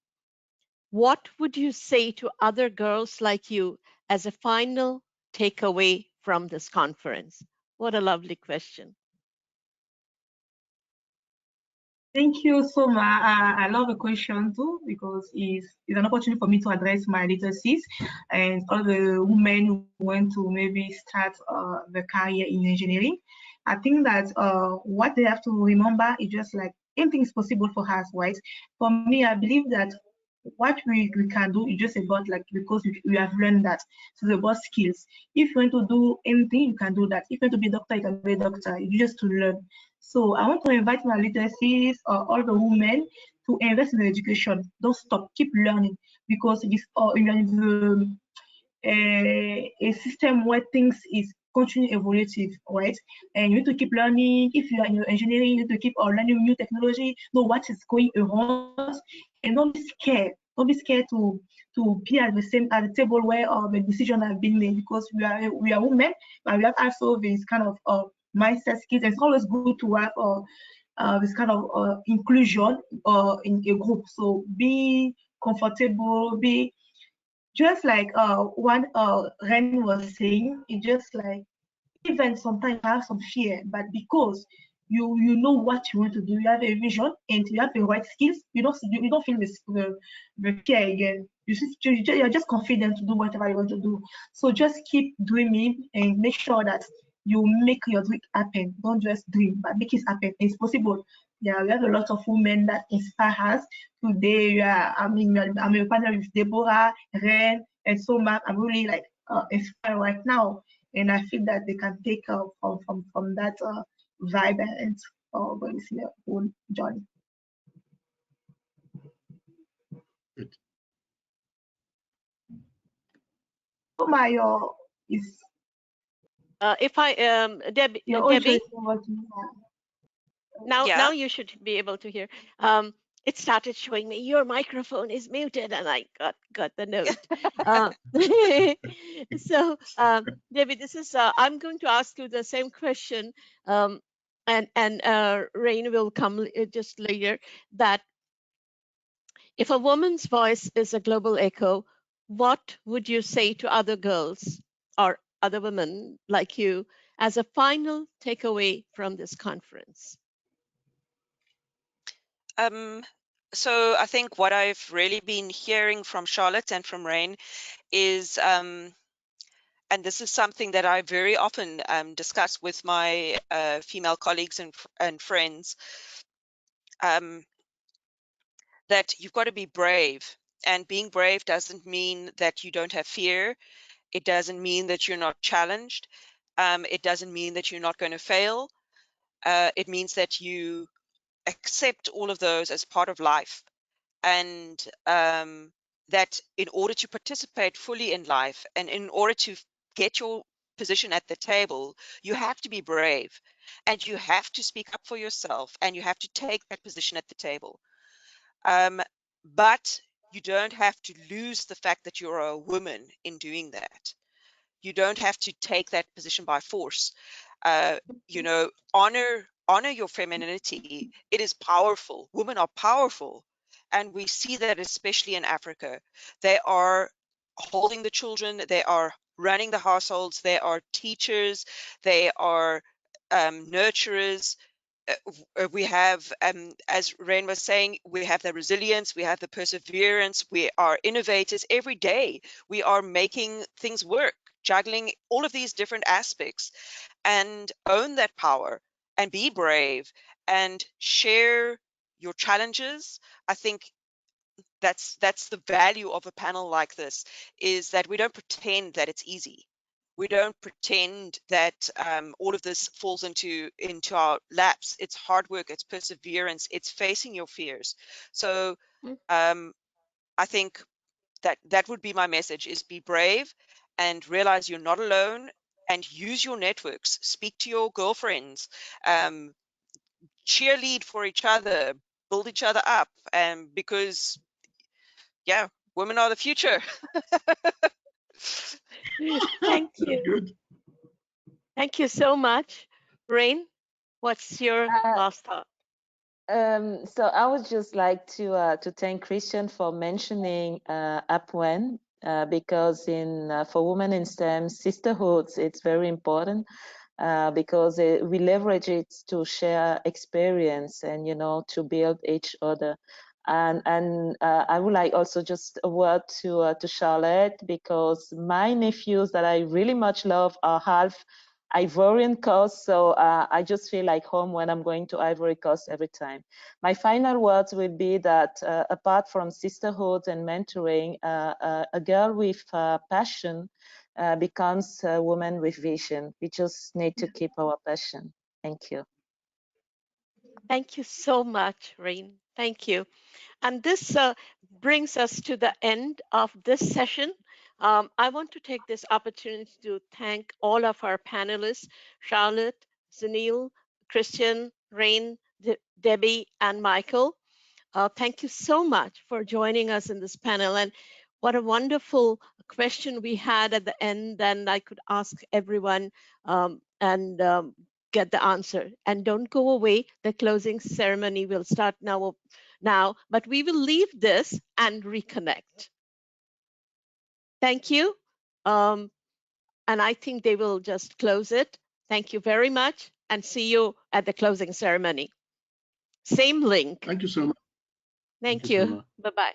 what would you say to other girls like you as a final takeaway from this conference? What a lovely question. Thank you so much. I love the question too because it's an opportunity for me to address my little sis and all the women who want to maybe start the career in engineering. I think that what they have to remember is just like anything is possible for us, right? For me, I believe that what we can do is just about like because we have learned that. So it's about skills. If you want to do anything, you can do that. If you want to be a doctor, you can be a doctor. You just to learn. So I want to invite my leaders or all the women to invest in education. Don't stop, keep learning because this in a system where things is continually evolutive, right? And you need to keep learning. If you are in your engineering, you need to keep learning new technology, know what is going around, and don't be scared. Don't be scared to be at the table where the decision have been made because we are women, but we have also this kind of mindset skills. And it's always good to have this kind of inclusion in a group. So be comfortable, be just like what Reine was saying, it's just like even sometimes you have some fear, but because you know what you want to do, you have a vision and you have the right skills, you don't feel the fear again. You're just confident to do whatever you want to do. So just keep dreaming and make sure that you make your dream happen. Don't just dream, but make it happen. It's possible. Yeah, we have a lot of women that inspire us. Today, I'm a partner with Deborah, Reine, and Soma. I'm really like inspired right now, and I feel that they can take from that vibe and going to see their own journey. Good. Soma, your is If I Debbie, your audio is not working. now Yeah. you should be able to hear. It started showing me your microphone is muted, and I got the note. So Debbie, this is I'm going to ask you the same question, and Reine will come just later. That if a woman's voice is a global echo, what would you say to other girls or other women like you as a final takeaway from this conference? So I think what I've really been hearing from Charlotte and from Reine is, and this is something that I very often discuss with my female colleagues and friends, that you've got to be brave. And being brave doesn't mean that you don't have fear. It doesn't mean that you're not challenged. It doesn't mean that you're not going to fail. It means that you accept all of those as part of life, and that in order to participate fully in life and in order to get your position at the table, you have to be brave and you have to speak up for yourself and you have to take that position at the table. But you don't have to lose the fact that you're a woman in doing that. You don't have to take that position by force. Honor your femininity. It is powerful. Women are powerful, and we see that especially in Africa. They are holding the children. They are running the households. They are teachers. They are nurturers. We have, as Reine was saying, we have the resilience, we have the perseverance, we are innovators. Every day we are making things work, juggling all of these different aspects, and own that power and be brave and share your challenges. I think that's the value of a panel like this, is that we don't pretend that it's easy. We don't pretend that all of this falls into our laps. It's hard work, it's perseverance, it's facing your fears. So I think that would be my message, is be brave and realize you're not alone, and use your networks. Speak to your girlfriends, cheerlead for each other, build each other up, because yeah, women are the future. Thank That's you. good. Thank you so much. Reine, what's your last thought? So I would just like to thank Christian for mentioning UpWen, because for women in STEM, sisterhoods, it's very important. because we leverage it to share experience and, you know, to build each other. And I would like also just a word to Charlette, because my nephews that I really much love are half Ivorian Coast, so I just feel like home when I'm going to Ivory Coast every time. My final words will be that apart from sisterhood and mentoring, a girl with passion becomes a woman with vision. We just need to keep our passion. Thank you. Thank you so much, Reine. Thank you. And this brings us to the end of this session. I want to take this opportunity to thank all of our panelists, Charlotte, Sunil, Christian, Reine, Debbie, and Michael. Thank you so much for joining us in this panel. And what a wonderful question we had at the end, and I could ask everyone and get the answer. And don't go away. The closing ceremony will start now, but we will leave this and reconnect. Thank you. And I think they will just close it. Thank you very much, and see you at the closing ceremony. Same link. Thank you so much. Thank you. Bye-bye.